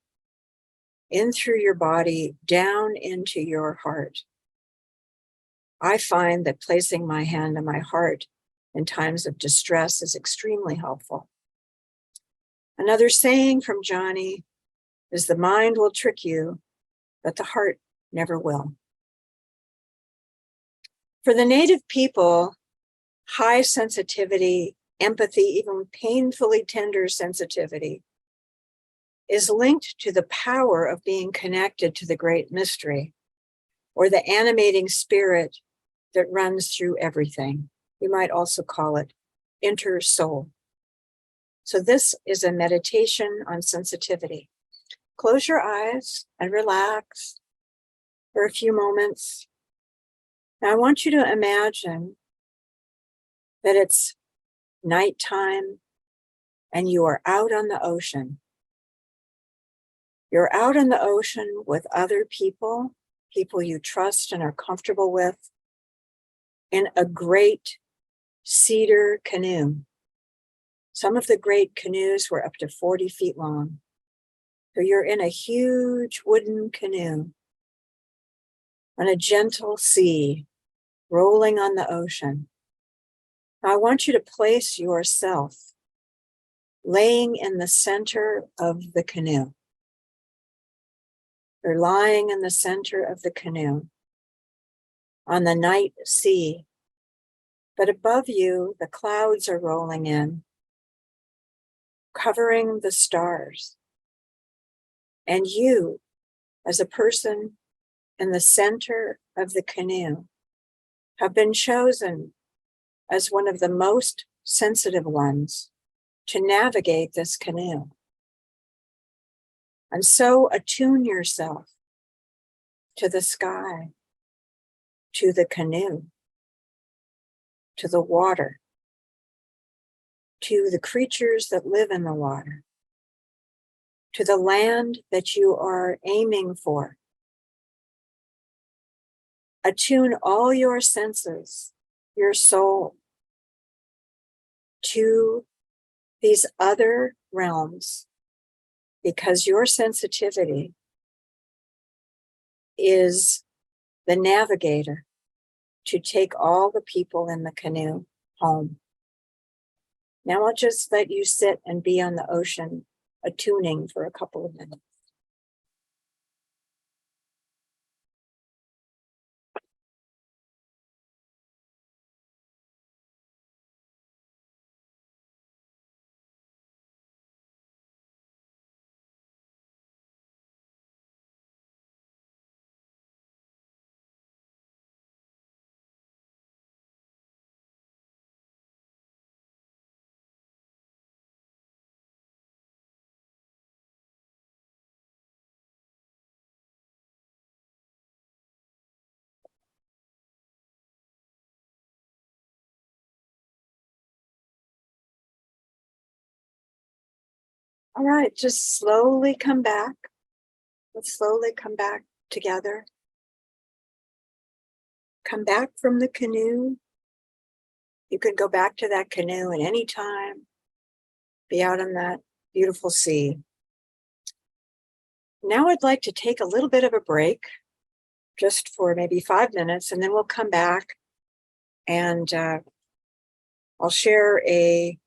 in through your body, down into your heart. I find that placing my hand on my heart in times of distress is extremely helpful. Another saying from Johnny is the mind will trick you, but the heart never will. For the native people, high sensitivity, empathy, even painfully tender sensitivity, is linked to the power of being connected to the great mystery, or the animating spirit that runs through everything. You might also call it inter-soul. So this is a meditation on sensitivity. Close your eyes and relax for a few moments. Now I want you to imagine that it's nighttime and you are out on the ocean. You're out on the ocean with other people you trust and are comfortable with, in a great cedar canoe. Some of the great canoes were up to 40 feet long. So you're in a huge wooden canoe on a gentle sea, rolling on the ocean. I want you to place yourself laying in the center of the canoe. You're lying in the center of the canoe on the night sea, but above you, the clouds are rolling in, covering the stars. And you, as a person in the center of the canoe, have been chosen as one of the most sensitive ones to navigate this canoe. And so attune yourself to the sky, to the canoe, to the water, to the creatures that live in the water, to the land that you are aiming for. Attune all your senses, your soul, to these other realms, because your sensitivity is the navigator to take all the people in the canoe home. Now I'll just let you sit and be on the ocean, attuning for a couple of minutes. All right, just slowly come back. Let's slowly come back together. Come back from the canoe. You could go back to that canoe at any time. Be out on that beautiful sea. Now I'd like to take a little bit of a break, just for maybe 5 minutes, and then we'll come back and I'll share a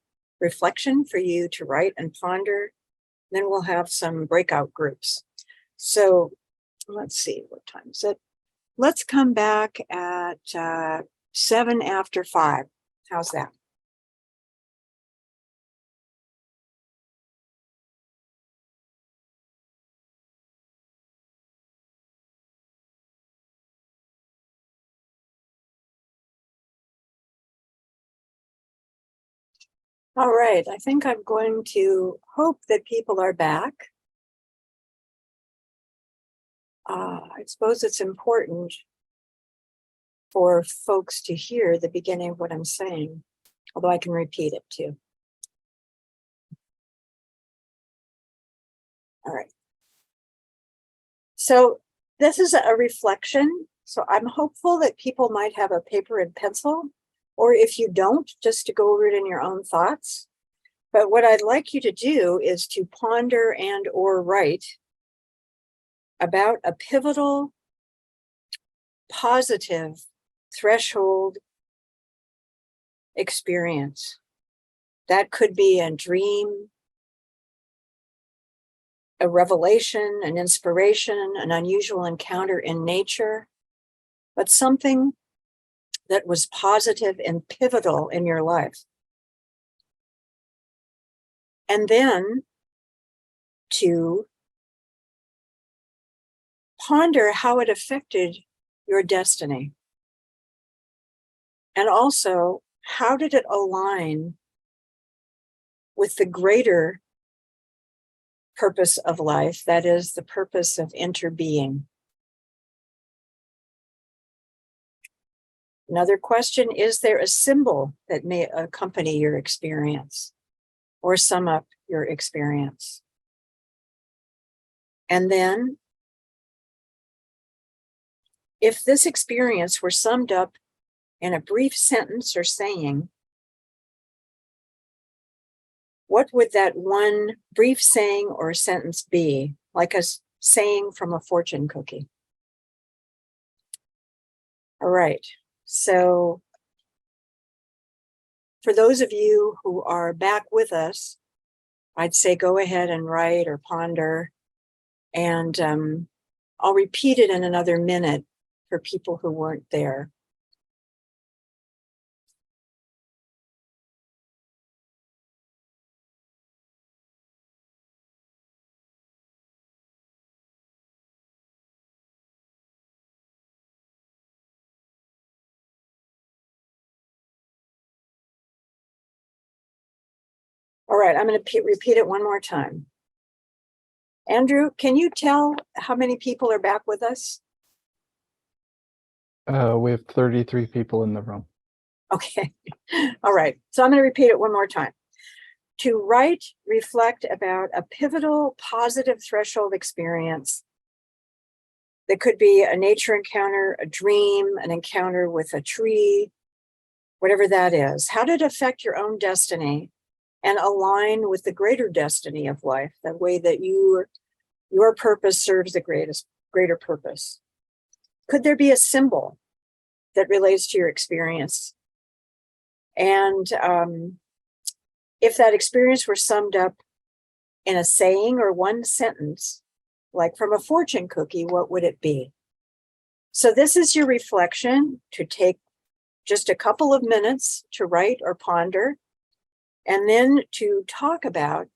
reflection for you to write and ponder. Then we'll have some breakout groups. So let's see, what time is it? Let's come back at 7 after 5. How's that? All right, I think I'm going to hope that people are back. I suppose it's important for folks to hear the beginning of what I'm saying, although I can repeat it too. All right. So this is a reflection. So I'm hopeful that people might have a paper and pencil, or if you don't, just to go over it in your own thoughts. But what I'd like you to do is to ponder and or write about a pivotal, positive threshold experience. That could be a dream, a revelation, an inspiration, an unusual encounter in nature, but something that was positive and pivotal in your life. And then to ponder how it affected your destiny. And also, how did it align with the greater purpose of life, that is the purpose of interbeing? Another question, is there a symbol that may accompany your experience or sum up your experience? And then, if this experience were summed up in a brief sentence or saying, what would that one brief saying or sentence be? Like a saying from a fortune cookie. All right, so For those of you who are back with us, I'd say go ahead and write or ponder, and I'll repeat it in another minute for people who weren't there. All right, I'm going to repeat it one more time. Andrew, can you tell how many people are back with us? We have 33 people in the room. Okay. All right. So I'm going to repeat it one more time. To write, reflect about a pivotal positive threshold experience that could be a nature encounter, a dream, an encounter with a tree, whatever that is. How did it affect your own destiny and align with the greater destiny of life, the way that your purpose serves the greater purpose? Could there be a symbol that relates to your experience? And if that experience were summed up in a saying or one sentence, like from a fortune cookie, what would it be? So this is your reflection, to take just a couple of minutes to write or ponder, and then to talk about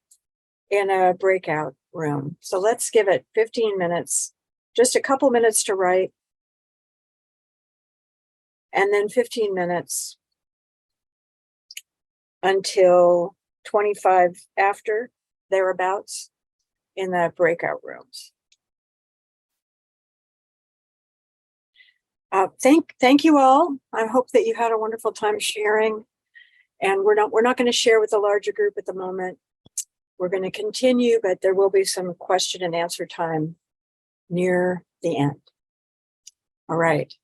in a breakout room. So let's give it 15 minutes, just a couple minutes to write, and then 15 minutes until 25 after, thereabouts, in the breakout rooms. Thank you all. I hope that you had a wonderful time sharing. And we're not going to share with a larger group at the moment. We're going to continue, but there will be some question and answer time near the end. All right.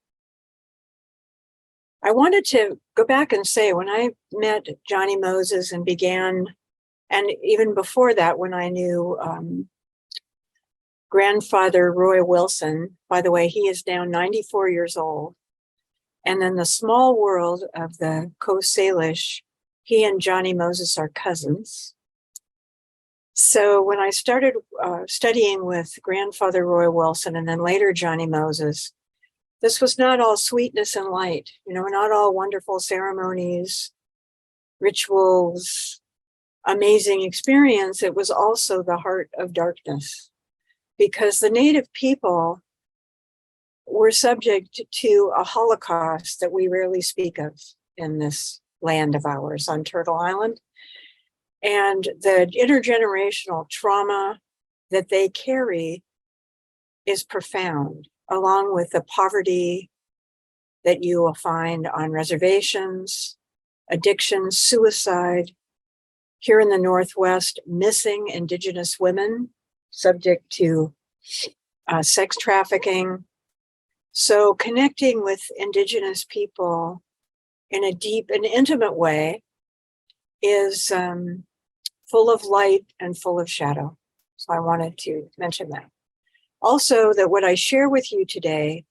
I wanted to go back and say, when I met Johnny Moses and began, and even before that, when I knew grandfather Roy Wilson, by the way, he is now 94 years old. And then the small world of the Coast Salish, he and Johnny Moses are cousins. So when I started studying with grandfather Roy Wilson and then later Johnny Moses, this was not all sweetness and light, not all wonderful ceremonies, rituals, amazing experience. It was also the heart of darkness, because the native people were subject to a Holocaust that we rarely speak of in this land of ours on Turtle Island. And the intergenerational trauma that they carry is profound, along with the poverty that you will find on reservations, addiction, suicide. Here in the Northwest, missing Indigenous women subject to sex trafficking. So connecting with Indigenous people in a deep and intimate way is full of light and full of shadow. So I wanted to mention that. Also, that what I share with you today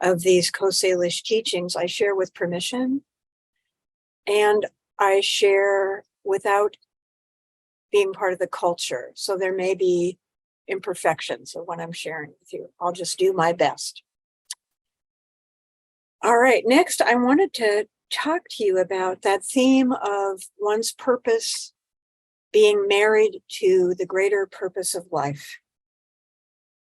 of these Coast Salish teachings, I share with permission, and I share without being part of the culture. So there may be imperfections of what I'm sharing with you. I'll just do my best. All right, next I wanted to talk to you about that theme of one's purpose being married to the greater purpose of life.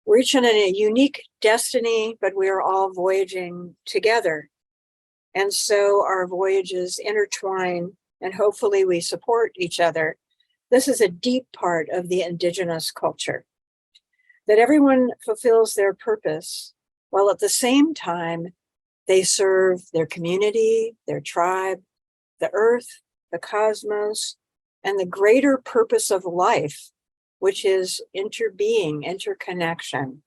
We're each in a unique destiny, but we are all voyaging together. And so our voyages intertwine, and hopefully we support each other. This is a deep part of the Indigenous culture, that everyone fulfills their purpose, while at the same time, they serve their community, their tribe, the earth, the cosmos, and the greater purpose of life, which is interbeing, interconnection,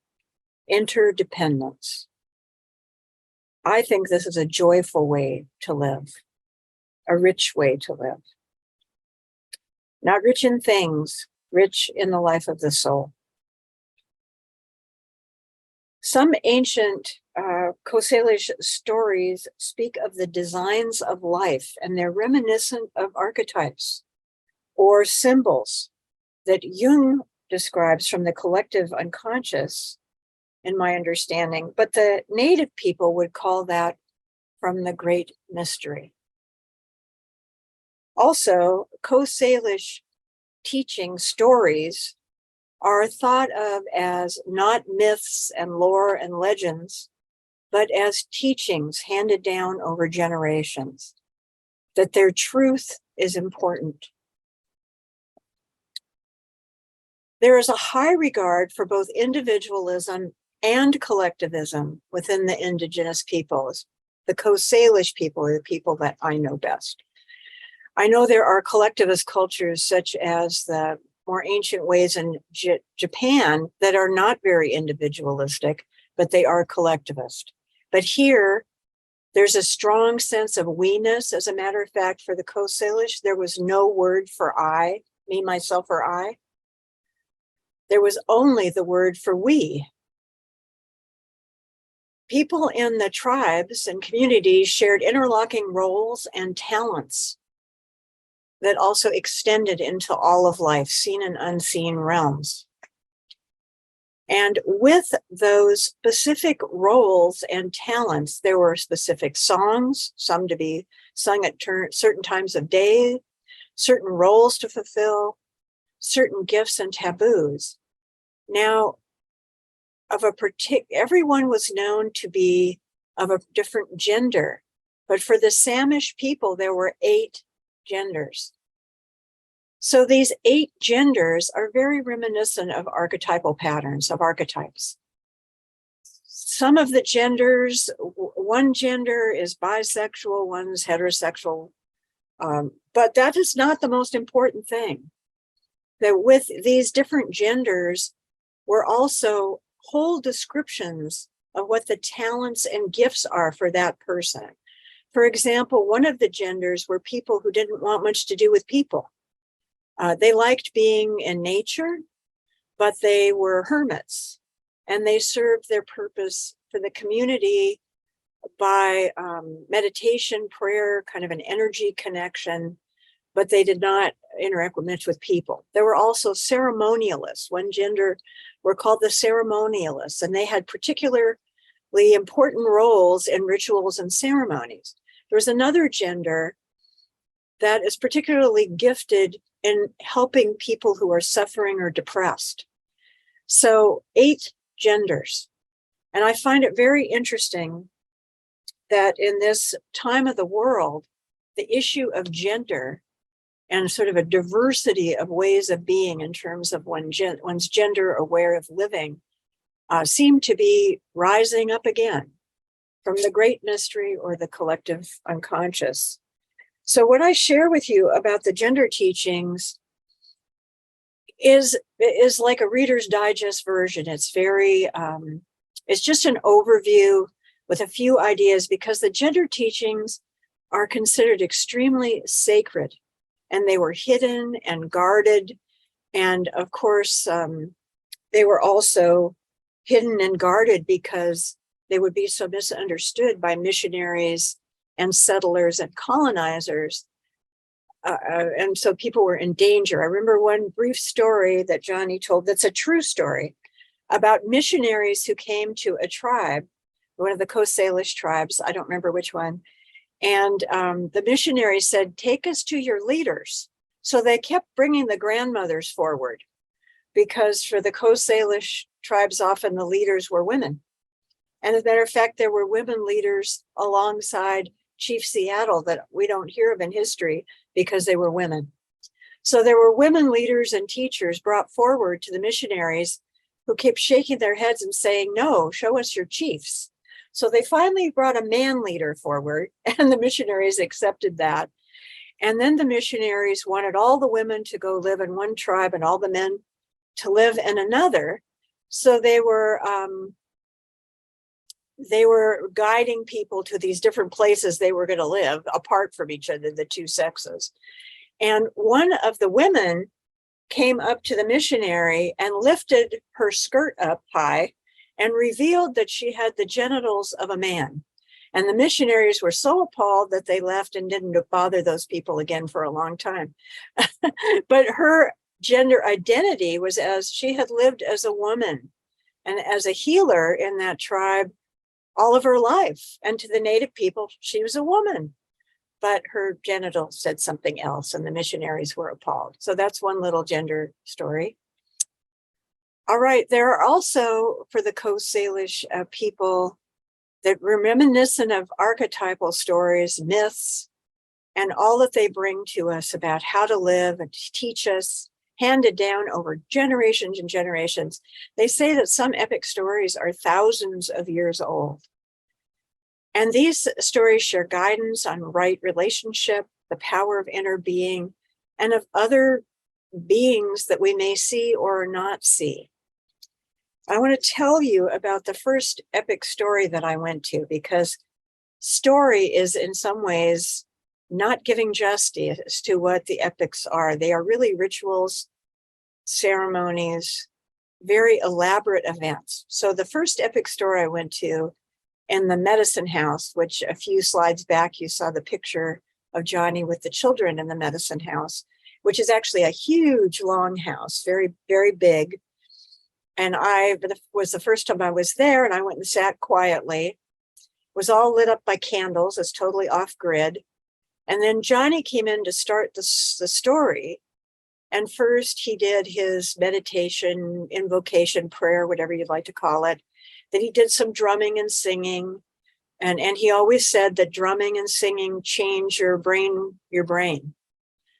interdependence. I think this is a joyful way to live, a rich way to live. Not rich in things, rich in the life of the soul. Some ancient Coast Salish stories speak of the designs of life, and they're reminiscent of archetypes or symbols that Jung describes from the collective unconscious, in my understanding, but the native people would call that from the great mystery. Also, Coast Salish teaching stories are thought of as not myths and lore and legends, but as teachings handed down over generations, that their truth is important. There is a high regard for both individualism and collectivism within the indigenous peoples. The Coast Salish people are the people that I know best. I know there are collectivist cultures such as the more ancient ways in Japan that are not very individualistic, but they are collectivist. But here, there's a strong sense of we-ness. As a matter of fact, for the Coast Salish, there was no word for I, me, myself, or I. There was only the word for we. People in the tribes and communities shared interlocking roles and talents that also extended into all of life, seen and unseen realms. And with those specific roles and talents, there were specific songs, some to be sung at certain times of day, certain roles to fulfill, certain gifts and taboos. Now, everyone was known to be of a different gender, but for the Samish people, there were 8 genders. So these 8 genders are very reminiscent of archetypal patterns, of archetypes. Some of the genders, one gender is bisexual, one's heterosexual, but that is not the most important thing. That with these different genders were also whole descriptions of what the talents and gifts are for that person. For example, one of the genders were people who didn't want much to do with people. They liked being in nature, but they were hermits, and they served their purpose for the community by meditation, prayer, kind of an energy connection, but they did not interact much with people. There were also ceremonialists. One gender were called the ceremonialists, and they had particularly important roles in rituals and ceremonies. There was another gender that is particularly gifted in helping people who are suffering or depressed. So 8 genders. And I find it very interesting that in this time of the world, the issue of gender and sort of a diversity of ways of being in terms of one's gender aware of living seem to be rising up again from the great mystery or the collective unconscious. So what I share with you about the gender teachings is like a Reader's Digest version. It's very, it's just an overview with a few ideas, because the gender teachings are considered extremely sacred, and they were hidden and guarded. And of course, they were also hidden and guarded because they would be so misunderstood by missionaries and settlers and colonizers. And so people were in danger. I remember one brief story that Johnny told that's a true story about missionaries who came to a tribe, one of the Coast Salish tribes, I don't remember which one. And the missionary said, "Take us to your leaders." So they kept bringing the grandmothers forward, because for the Coast Salish tribes, often the leaders were women. And as a matter of fact, there were women leaders alongside Chief Seattle that we don't hear of in history because they were women. So there were women leaders and teachers brought forward to the missionaries who kept shaking their heads and saying, "No, show us your chiefs." So they finally brought a man leader forward, and the missionaries accepted that. And then the missionaries wanted all the women to go live in one tribe and all the men to live in another. So they were guiding people to these different places they were going to live apart from each other, the two sexes. And one of the women came up to the missionary and lifted her skirt up high and revealed that she had the genitals of a man. And the missionaries were so appalled that they left and didn't bother those people again for a long time. But her gender identity was as she had lived as a woman and as a healer in that tribe all of her life. And to the native people, she was a woman. But her genitals said something else, and the missionaries were appalled. So that's one little gender story. All right, there are also, for the Coast Salish people, that were reminiscent of archetypal stories, myths, and all that they bring to us about how to live and teach us, handed down over generations and generations. They say that some epic stories are thousands of years old. And these stories share guidance on right relationship, the power of inner being, and of other beings that we may see or not see. I want to tell you about the first epic story that I went to, because story is in some ways not giving justice to what the epics are. They are really rituals, ceremonies, very elaborate events. So the first epic story I went to in the medicine house, which a few slides back, you saw the picture of Johnny with the children in the medicine house, which is actually a huge, long house, very, very big. And was the first time I was there, and I went and sat quietly. It was all lit up by candles. It's totally off grid. And then Johnny came in to start the story. And first he did his meditation, invocation, prayer, whatever you'd like to call it. Then he did some drumming and singing. And he always said that drumming and singing change your brain.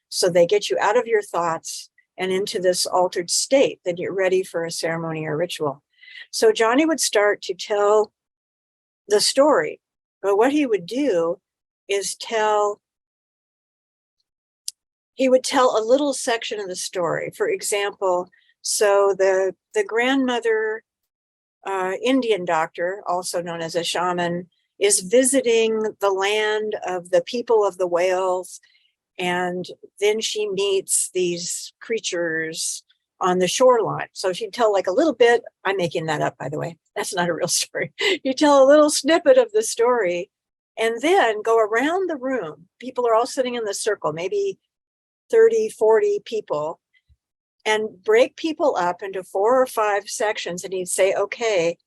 So they get you out of your thoughts and into this altered state that you're ready for a ceremony or ritual. So Johnny would start to tell the story. But what he would do is he would tell a little section of the story. For example, so the grandmother, Indian doctor, also known as a shaman, is visiting the land of the people of the whales. And then she meets these creatures on the shoreline. So she'd tell like a little bit. I'm making that up, by the way. That's not a real story. You tell a little snippet of the story and then go around the room. People are all sitting in the circle, maybe 30, 40 people, and break people up into 4 or 5 sections. And he'd say, okay,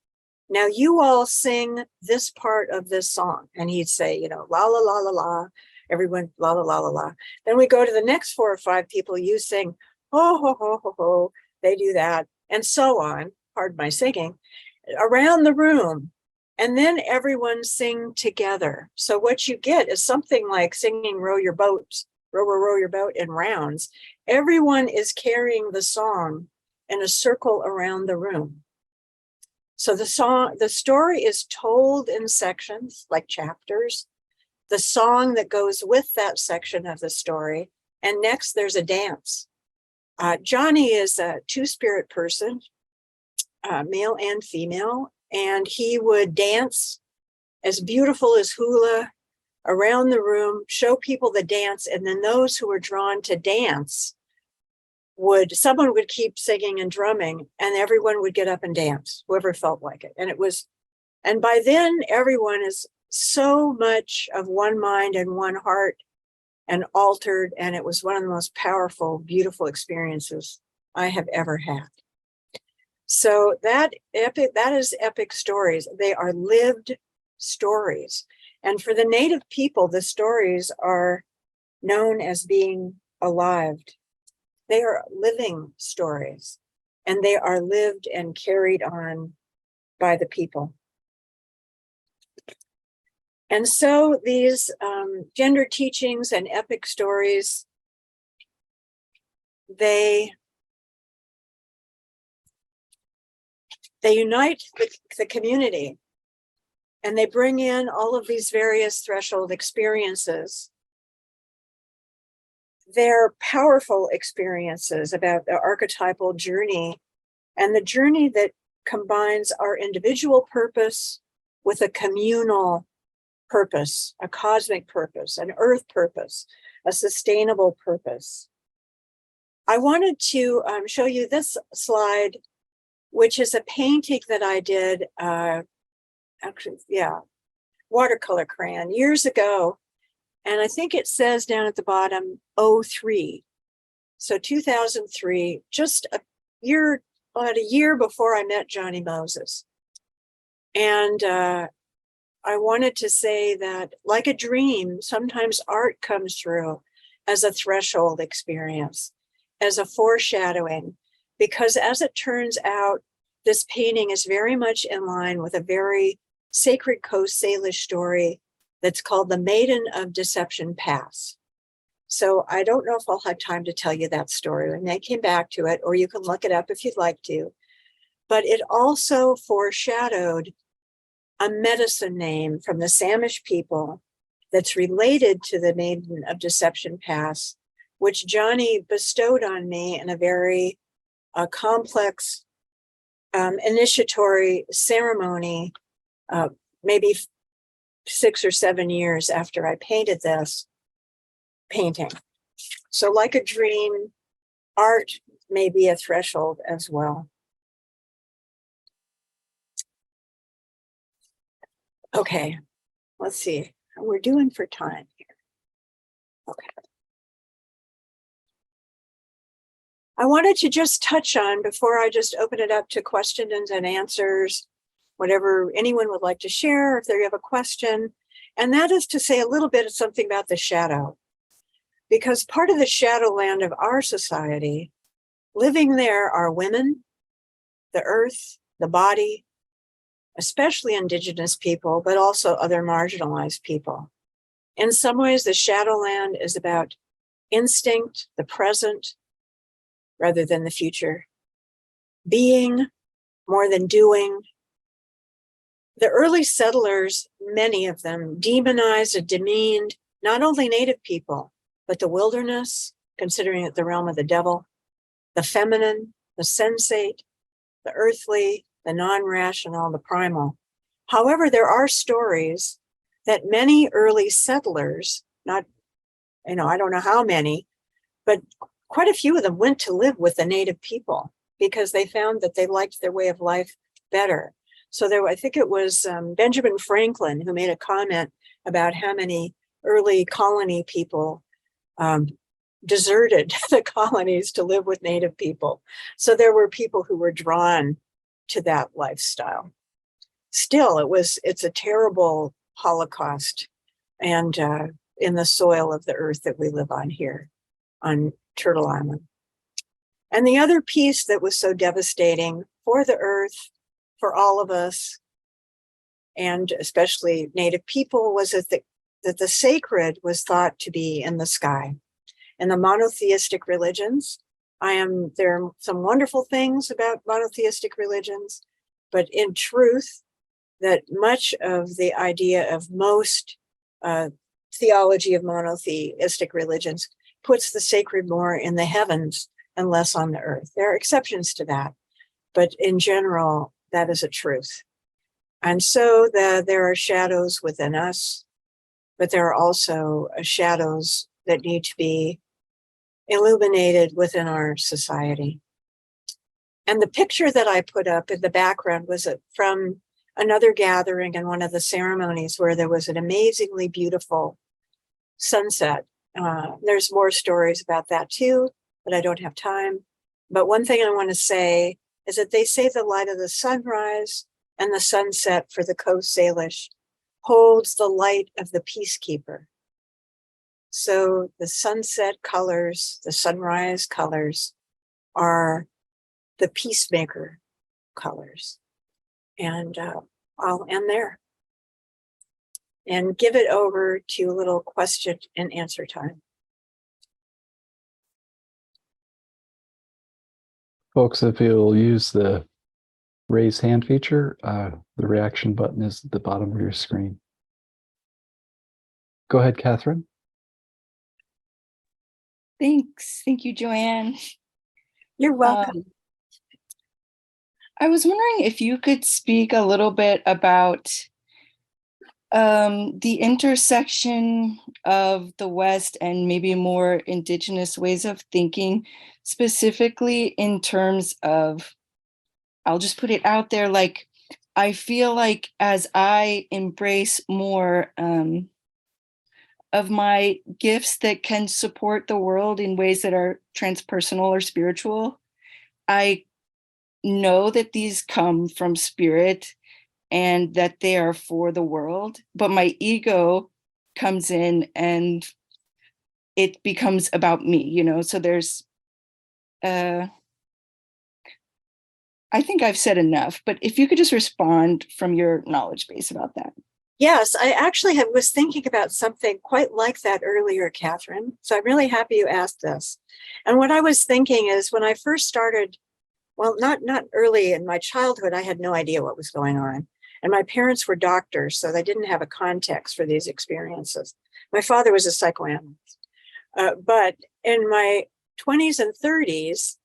now you all sing this part of this song. And he'd say, la, la, la, la, la. Everyone, la, la, la, la, la. Then we go to the next 4 or 5 people, you sing, ho, ho, ho, ho, ho. They do that, and so on, pardon my singing, around the room. And then everyone sing together. So what you get is something like singing row your boat, row your boat in rounds. Everyone is carrying the song in a circle around the room. So the story is told in sections, like chapters. The song that goes with that section of the story. And next there's a dance. Johnny is a 2-spirit person, male and female, and he would dance as beautiful as hula around the room, show people the dance, and then those who were drawn to dance someone would keep singing and drumming, and everyone would get up and dance, whoever felt like it. And by then everyone is so much of one mind and one heart and altered. And it was one of the most powerful, beautiful experiences I have ever had. So that is epic stories. They are lived stories. And for the native people, the stories are known as being alive. They are living stories, and they are lived and carried on by the people. And so these gender teachings and epic stories, they unite the community, and they bring in all of these various threshold experiences. They're powerful experiences about the archetypal journey, and the journey that combines our individual purpose with a communal purpose, a cosmic purpose, an earth purpose, a sustainable purpose. I wanted to show you this slide which is a painting that I did, actually, yeah, watercolor crayon years ago. And I think it says down at the bottom, '03. So 2003, just about a year before I met Johnny Moses. And I wanted to say that, like a dream, sometimes art comes through as a threshold experience, as a foreshadowing, because as it turns out, this painting is very much in line with a very sacred Coast Salish story that's called The Maiden of Deception Pass. So I don't know if I'll have time to tell you that story. I may come back to it, or you can look it up if you'd like to. But it also foreshadowed a medicine name from the Samish people that's related to the Maiden of Deception Pass, which Johnny bestowed on me in a very complex initiatory ceremony, maybe 6 or 7 years after I painted this painting. So like a dream, art may be a threshold as well. Okay, let's see how we're doing for time here. Okay. I wanted to just touch on, before I just open it up to questions and answers, whatever anyone would like to share, if they have a question, and that is to say a little bit of something about the shadow. Because part of the shadowland of our society, living there are women, the earth, the body, especially indigenous people, but also other marginalized people. In some ways, the shadowland is about instinct, the present, rather than the future. Being more than doing. The early settlers, many of them, demonized and demeaned not only Native people, but the wilderness, considering it the realm of the devil, the feminine, the sensate, the earthly, the non-rational, the primal. However, there are stories that many early settlers, not, I don't know how many, but quite a few of them went to live with the Native people because they found that they liked their way of life better. So I think it was Benjamin Franklin who made a comment about how many early colony people deserted the colonies to live with Native people. So there were people who were drawn to that lifestyle. Still, it's a terrible Holocaust and in the soil of the earth that we live on here on Turtle Island. And the other piece that was so devastating for the earth, for all of us, and especially Native people, was that the sacred was thought to be in the sky. In the monotheistic religions, there are some wonderful things about monotheistic religions, but in truth, that much of the idea of most theology of monotheistic religions puts the sacred more in the heavens and less on the earth. There are exceptions to that, but in general, that is a truth. And so there are shadows within us, but there are also shadows that need to be illuminated within our society. And the picture that I put up in the background was from another gathering in one of the ceremonies where there was an amazingly beautiful sunset. There's more stories about that too, but I don't have time. But one thing I want to say is that they say the light of the sunrise and the sunset for the Coast Salish holds the light of the peacekeeper. So the sunset colors, the sunrise colors are the peacemaker colors. And I'll end there and give it over to a little question and answer time. Folks, if you'll use the raise hand feature, the reaction button is at the bottom of your screen. Go ahead, Catherine. Thanks. Thank you, Joanne. You're welcome. I was wondering if you could speak a little bit about the intersection of the West and maybe more indigenous ways of thinking, specifically in terms of I'll just put it out there, like, I feel like as I embrace more of my gifts that can support the world in ways that are transpersonal or spiritual, I know that these come from spirit and that they are for the world, but my ego comes in and it becomes about me, you know? So there's, I think I've said enough, but if you could just respond from your knowledge base about that. Yes, I actually was thinking about something quite like that earlier, Catherine. So I'm really happy you asked this. And what I was thinking is when I first started, well, not early in my childhood, I had no idea what was going on. And my parents were doctors, so they didn't have a context for these experiences. My father was a psychoanalyst. But in my 20s and 30s,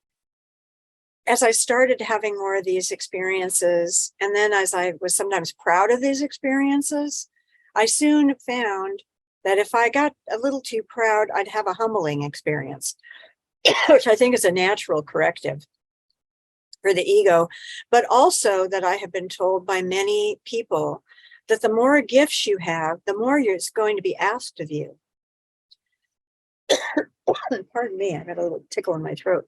as I started having more of these experiences, and then as I was sometimes proud of these experiences, I soon found that if I got a little too proud, I'd have a humbling experience, which I think is a natural corrective for the ego, but also that I have been told by many people that the more gifts you have, the more it's going to be asked of you. Pardon me, I got a little tickle in my throat.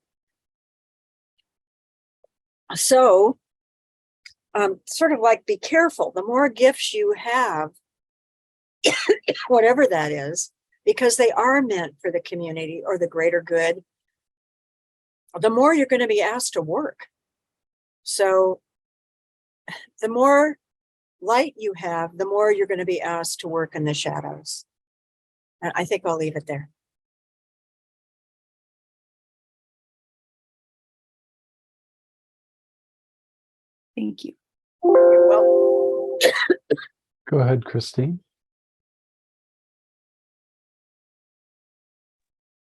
So, sort of like, be careful. The more gifts you have, whatever that is, because they are meant for the community or the greater good, the more you're going to be asked to work. So, the more light you have, the more you're going to be asked to work in the shadows. And I think I'll leave it there. Thank you. You're welcome. Go ahead, Christine.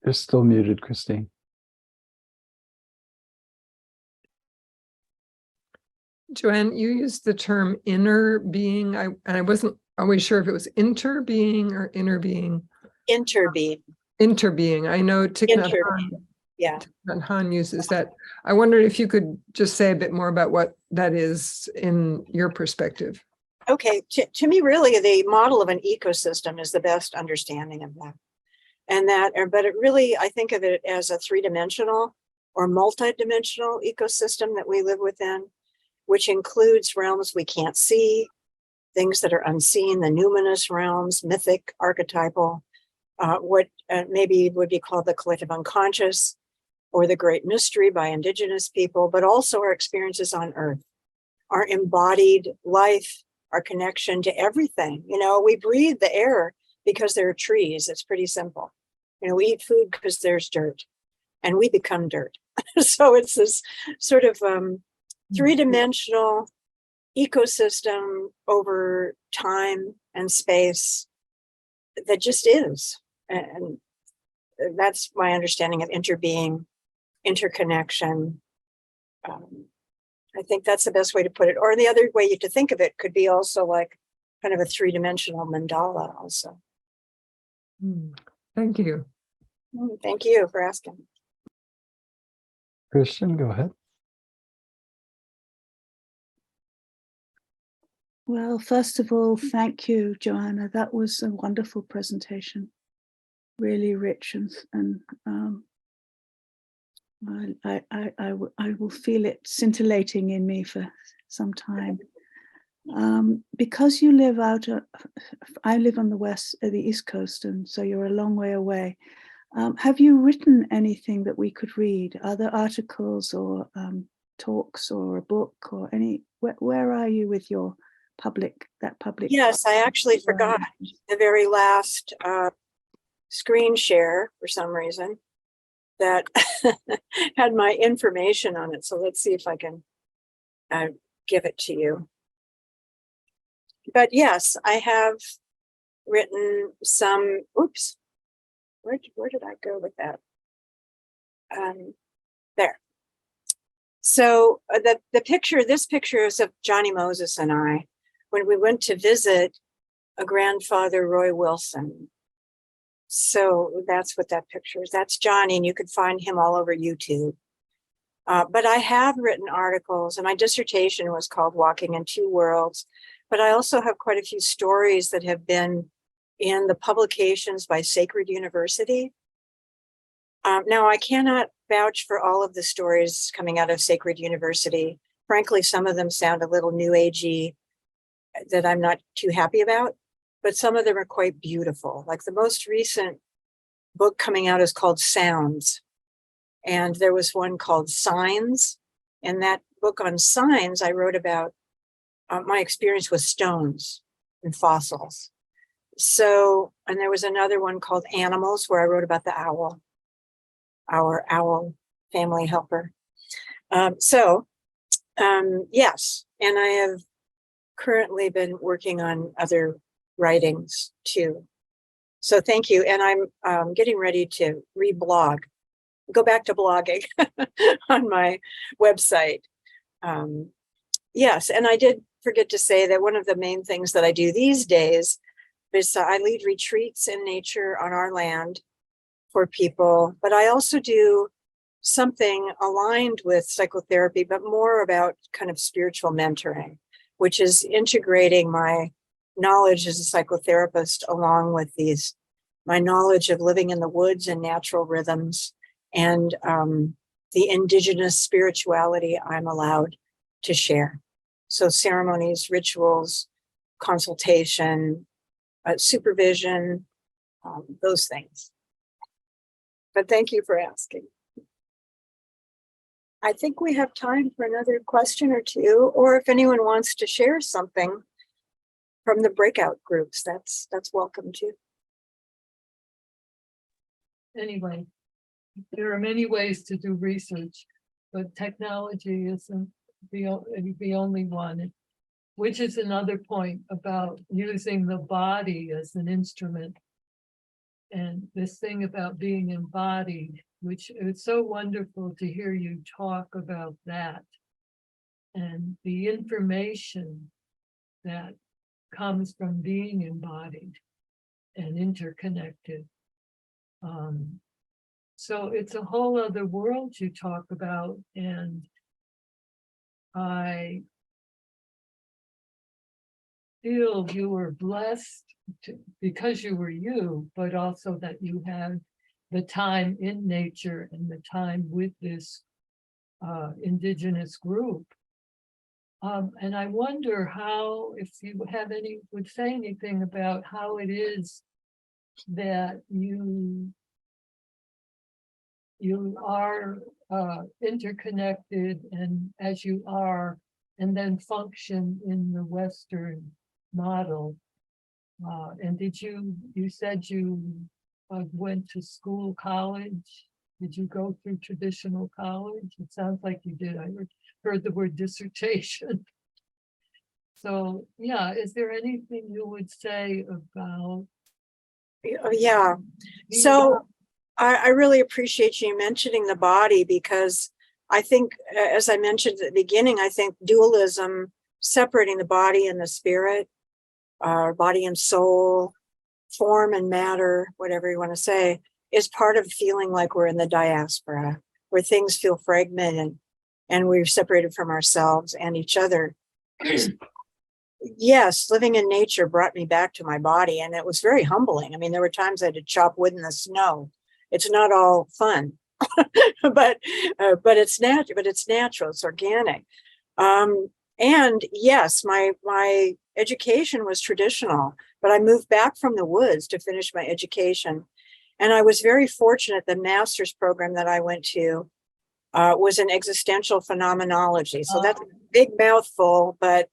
You're still muted, Christine. Joanne, you used the term inner being. I wasn't always sure if it was interbeing or inner being. Interbeing. Interbeing. I know Thich Nhat Interbeing. Yeah. Hanh uses that. I wondered if you could just say a bit more about what that is in your perspective. Okay, to me, really, the model of an ecosystem is the best understanding of that. And that, but it really, I think of it as a three-dimensional or multi-dimensional ecosystem that we live within, which includes realms we can't see, things that are unseen, the numinous realms, mythic, archetypal, what maybe would be called the collective unconscious, or the great mystery by indigenous people, but also our experiences on Earth, our embodied life, our connection to everything. You know, we breathe the air because there are trees. It's pretty simple. You know, we eat food because there's dirt, and we become dirt. So it's this sort of three-dimensional ecosystem over time and space that just is. And that's my understanding of interbeing, interconnection. I think that's the best way to put it. Or the other way to think of it could be also like kind of a three-dimensional mandala also. Thank you. Thank you for asking. Christian, go ahead. Well, first of all, thank you, Joanna. That was a wonderful presentation, really rich, and I will feel it scintillating in me for some time. Because you live out, I live on the East Coast, and so you're a long way away. Have you written anything that we could read? Are there articles or talks or a book or any? Where are you with your public? Yes, I actually forgot the very last screen share for some reason that had my information on it. So let's see if I can give it to you. But yes, I have written some. Oops, where did I go with that? There. So the picture, this picture is of Johnny Moses and I when we went to visit a grandfather, Roy Wilson. So that's what that picture is. That's Johnny, and you can find him all over YouTube. But I have written articles, and my dissertation was called Walking in Two Worlds. But I also have quite a few stories that have been in the publications by Sacred University. Now, I cannot vouch for all of the stories coming out of Sacred University. Frankly, some of them sound a little new agey that I'm not too happy about, but some of them are quite beautiful. Like the most recent book coming out is called Sounds. And there was one called Signs. And that book on signs, I wrote about my experience with stones and fossils. So, and there was another one called Animals, where I wrote about the owl, our owl family helper. Yes, and I have currently been working on other writings too. So thank you. And I'm getting ready to reblog, go back to blogging on my website. Yes, and I did forget to say that one of the main things that I do these days is I lead retreats in nature on our land for people, but I also do something aligned with psychotherapy, but more about kind of spiritual mentoring, which is integrating my knowledge as a psychotherapist along with my knowledge of living in the woods and natural rhythms and the indigenous spirituality I'm allowed to share. So ceremonies, rituals, consultation, supervision, those things. But thank you for asking. I think we have time for another question or two, or if anyone wants to share something from the breakout groups, that's welcome too. Anyway, there are many ways to do research, but technology isn't the only one, which is another point about using the body as an instrument. And this thing about being embodied, which it's so wonderful to hear you talk about that and the information that comes from being embodied and interconnected. So it's a whole other world you talk about, and I feel you were blessed because you were you, but also that you had the time in nature and the time with this indigenous group. And I wonder how, if you have would say anything about how it is that you are interconnected and as you are, and then function in the Western model. And did you said you went to school, college? Did you go through traditional college? It sounds like you did. I heard the word dissertation. So yeah, is there anything you would say about? Yeah, so I really appreciate you mentioning the body, because I think, as I mentioned at the beginning, I think dualism, separating the body and the spirit, body and soul, form and matter, whatever you want to say, is part of feeling like we're in the diaspora, where things feel fragmented and we're separated from ourselves and each other. Yes, living in nature brought me back to my body, and it was very humbling. I mean, there were times I had to chop wood in the snow. It's not all fun, but it's natural. But it's natural. It's organic. And yes, my education was traditional, but I moved back from the woods to finish my education. And I was very fortunate. The master's program that I went to was in existential phenomenology. So that's a big mouthful, but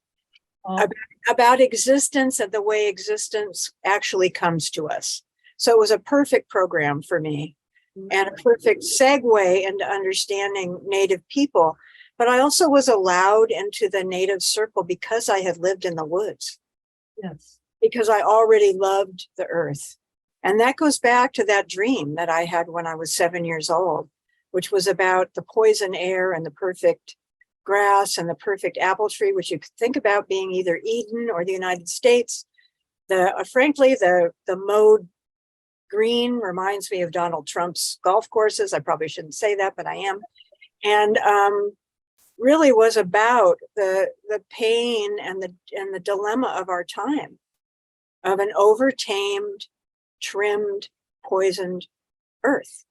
about existence and the way existence actually comes to us. So it was a perfect program for me and a perfect segue into understanding Native people. But I also was allowed into the Native circle because I had lived in the woods. Yes. Because I already loved the earth. And that goes back to that dream that I had when I was 7 years old, which was about the poison air and the perfect grass and the perfect apple tree, which you could think about being either Eden or the United States. Frankly, the mode green reminds me of Donald Trump's golf courses. I probably shouldn't say that, but I am. and really was about the pain and the dilemma of our time, of an overtamed, trimmed, poisoned earth.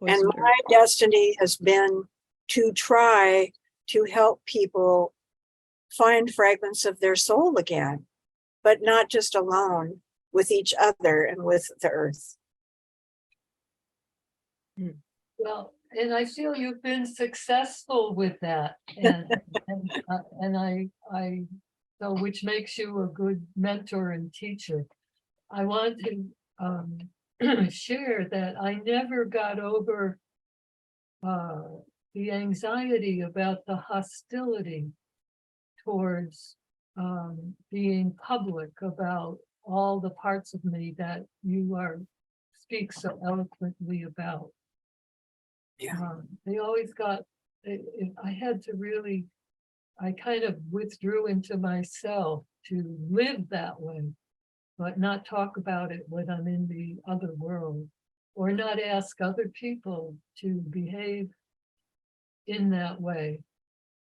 And my destiny has been to try to help people find fragments of their soul again, but not just alone, with each other and with the earth. Well, and I feel you've been successful with that, and I so which makes you a good mentor and teacher. I want to share that I never got over the anxiety about the hostility towards being public about all the parts of me that you speak so eloquently about. Yeah. They always got, I had to really, I kind of withdrew into myself to live that way, but not talk about it when I'm in the other world, or not ask other people to behave in that way,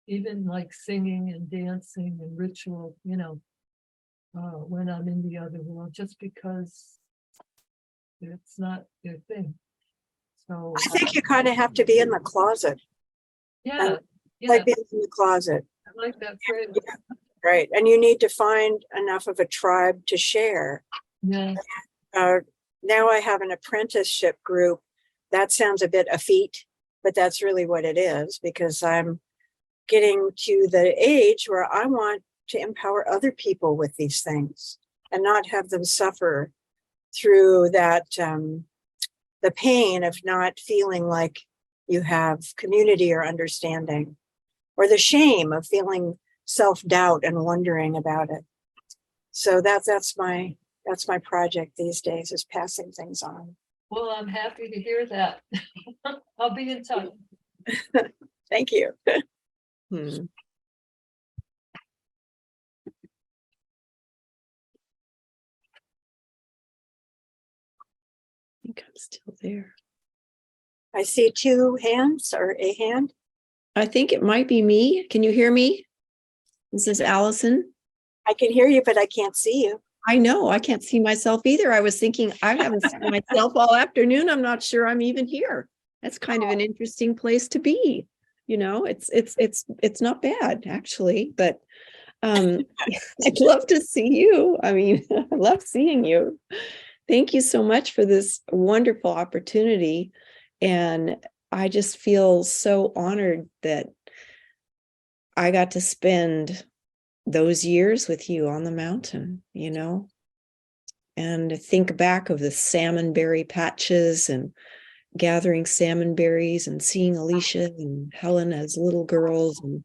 even like singing and dancing and ritual, when I'm in the other world, just because it's not their thing. So I think you kind of have to be in the closet. yeah, Like being in the closet. I like that phrase. Right. And you need to find enough of a tribe to share. Yeah. Now I have an apprenticeship group. That sounds a bit effete, but that's really what it is, because I'm getting to the age where I want to empower other people with these things and not have them suffer through that, the pain of not feeling like you have community or understanding, or the shame of feeling self-doubt and wondering about it. So that's my project these days, is passing things on. Well, I'm happy to hear that. I'll be in touch. Thank you. I think I'm still there. I see two hands, or a hand. I think it might be me. Can you hear me? This is Allison. I can hear you, but I can't see you. I know I can't see myself either. I was thinking I haven't seen myself all afternoon. I'm not sure I'm even here. That's kind of an interesting place to be. It's not bad actually, but I'd love to see you. I mean, I love seeing you. Thank you so much for this wonderful opportunity. And I just feel so honored that I got to spend those years with you on the mountain, and think back of the salmonberry patches and gathering salmon berries and seeing Alicia and Helen as little girls. And,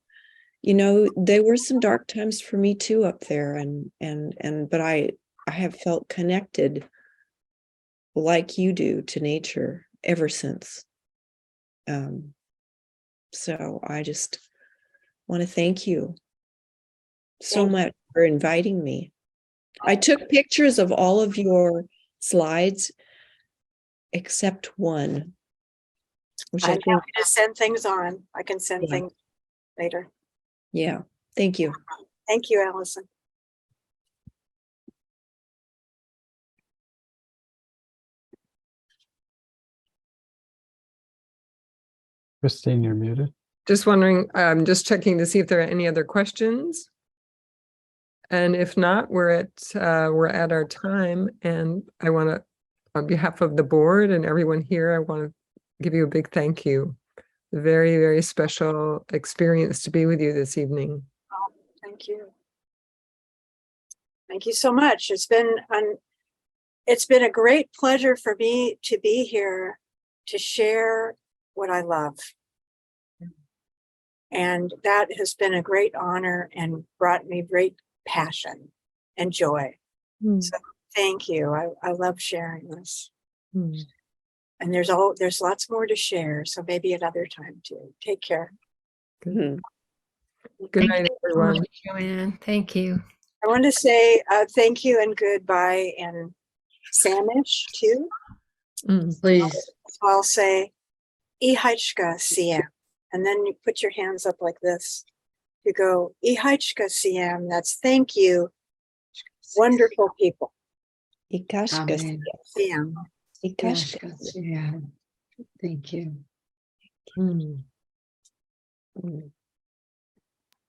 there were some dark times for me too up there. But I have felt connected like you do to nature ever since. So I just want to thank you so much for inviting me. I took pictures of all of your slides except one, which I'm happy to send things on. I can send things later. Yeah, thank you. Thank you, Allison. Christine, you're muted. Just wondering, I'm just checking to see if there are any other questions. And if not, we're at our time, and I want to, on behalf of the board and everyone here, I want to give you a big thank you. Very, very special experience to be with you this evening. Oh, thank you. Thank you so much. It's been a great pleasure for me to be here to share what I love. And that has been a great honor and brought me great passion and joy. So thank you. I love sharing this. And there's lots more to share. So maybe another time too. Take care. Good Thank night, you so everyone. much, Joanne. Thank you. I want to say thank you and goodbye in Salish too. Please. So I'll say, I hajka siya. And then you put your hands up like this. You go, Ihaichka Siam, that's thank you. Wonderful people. Ikashka Amen. Siam. Ikashka. Yeah. Thank you. Mm. Mm.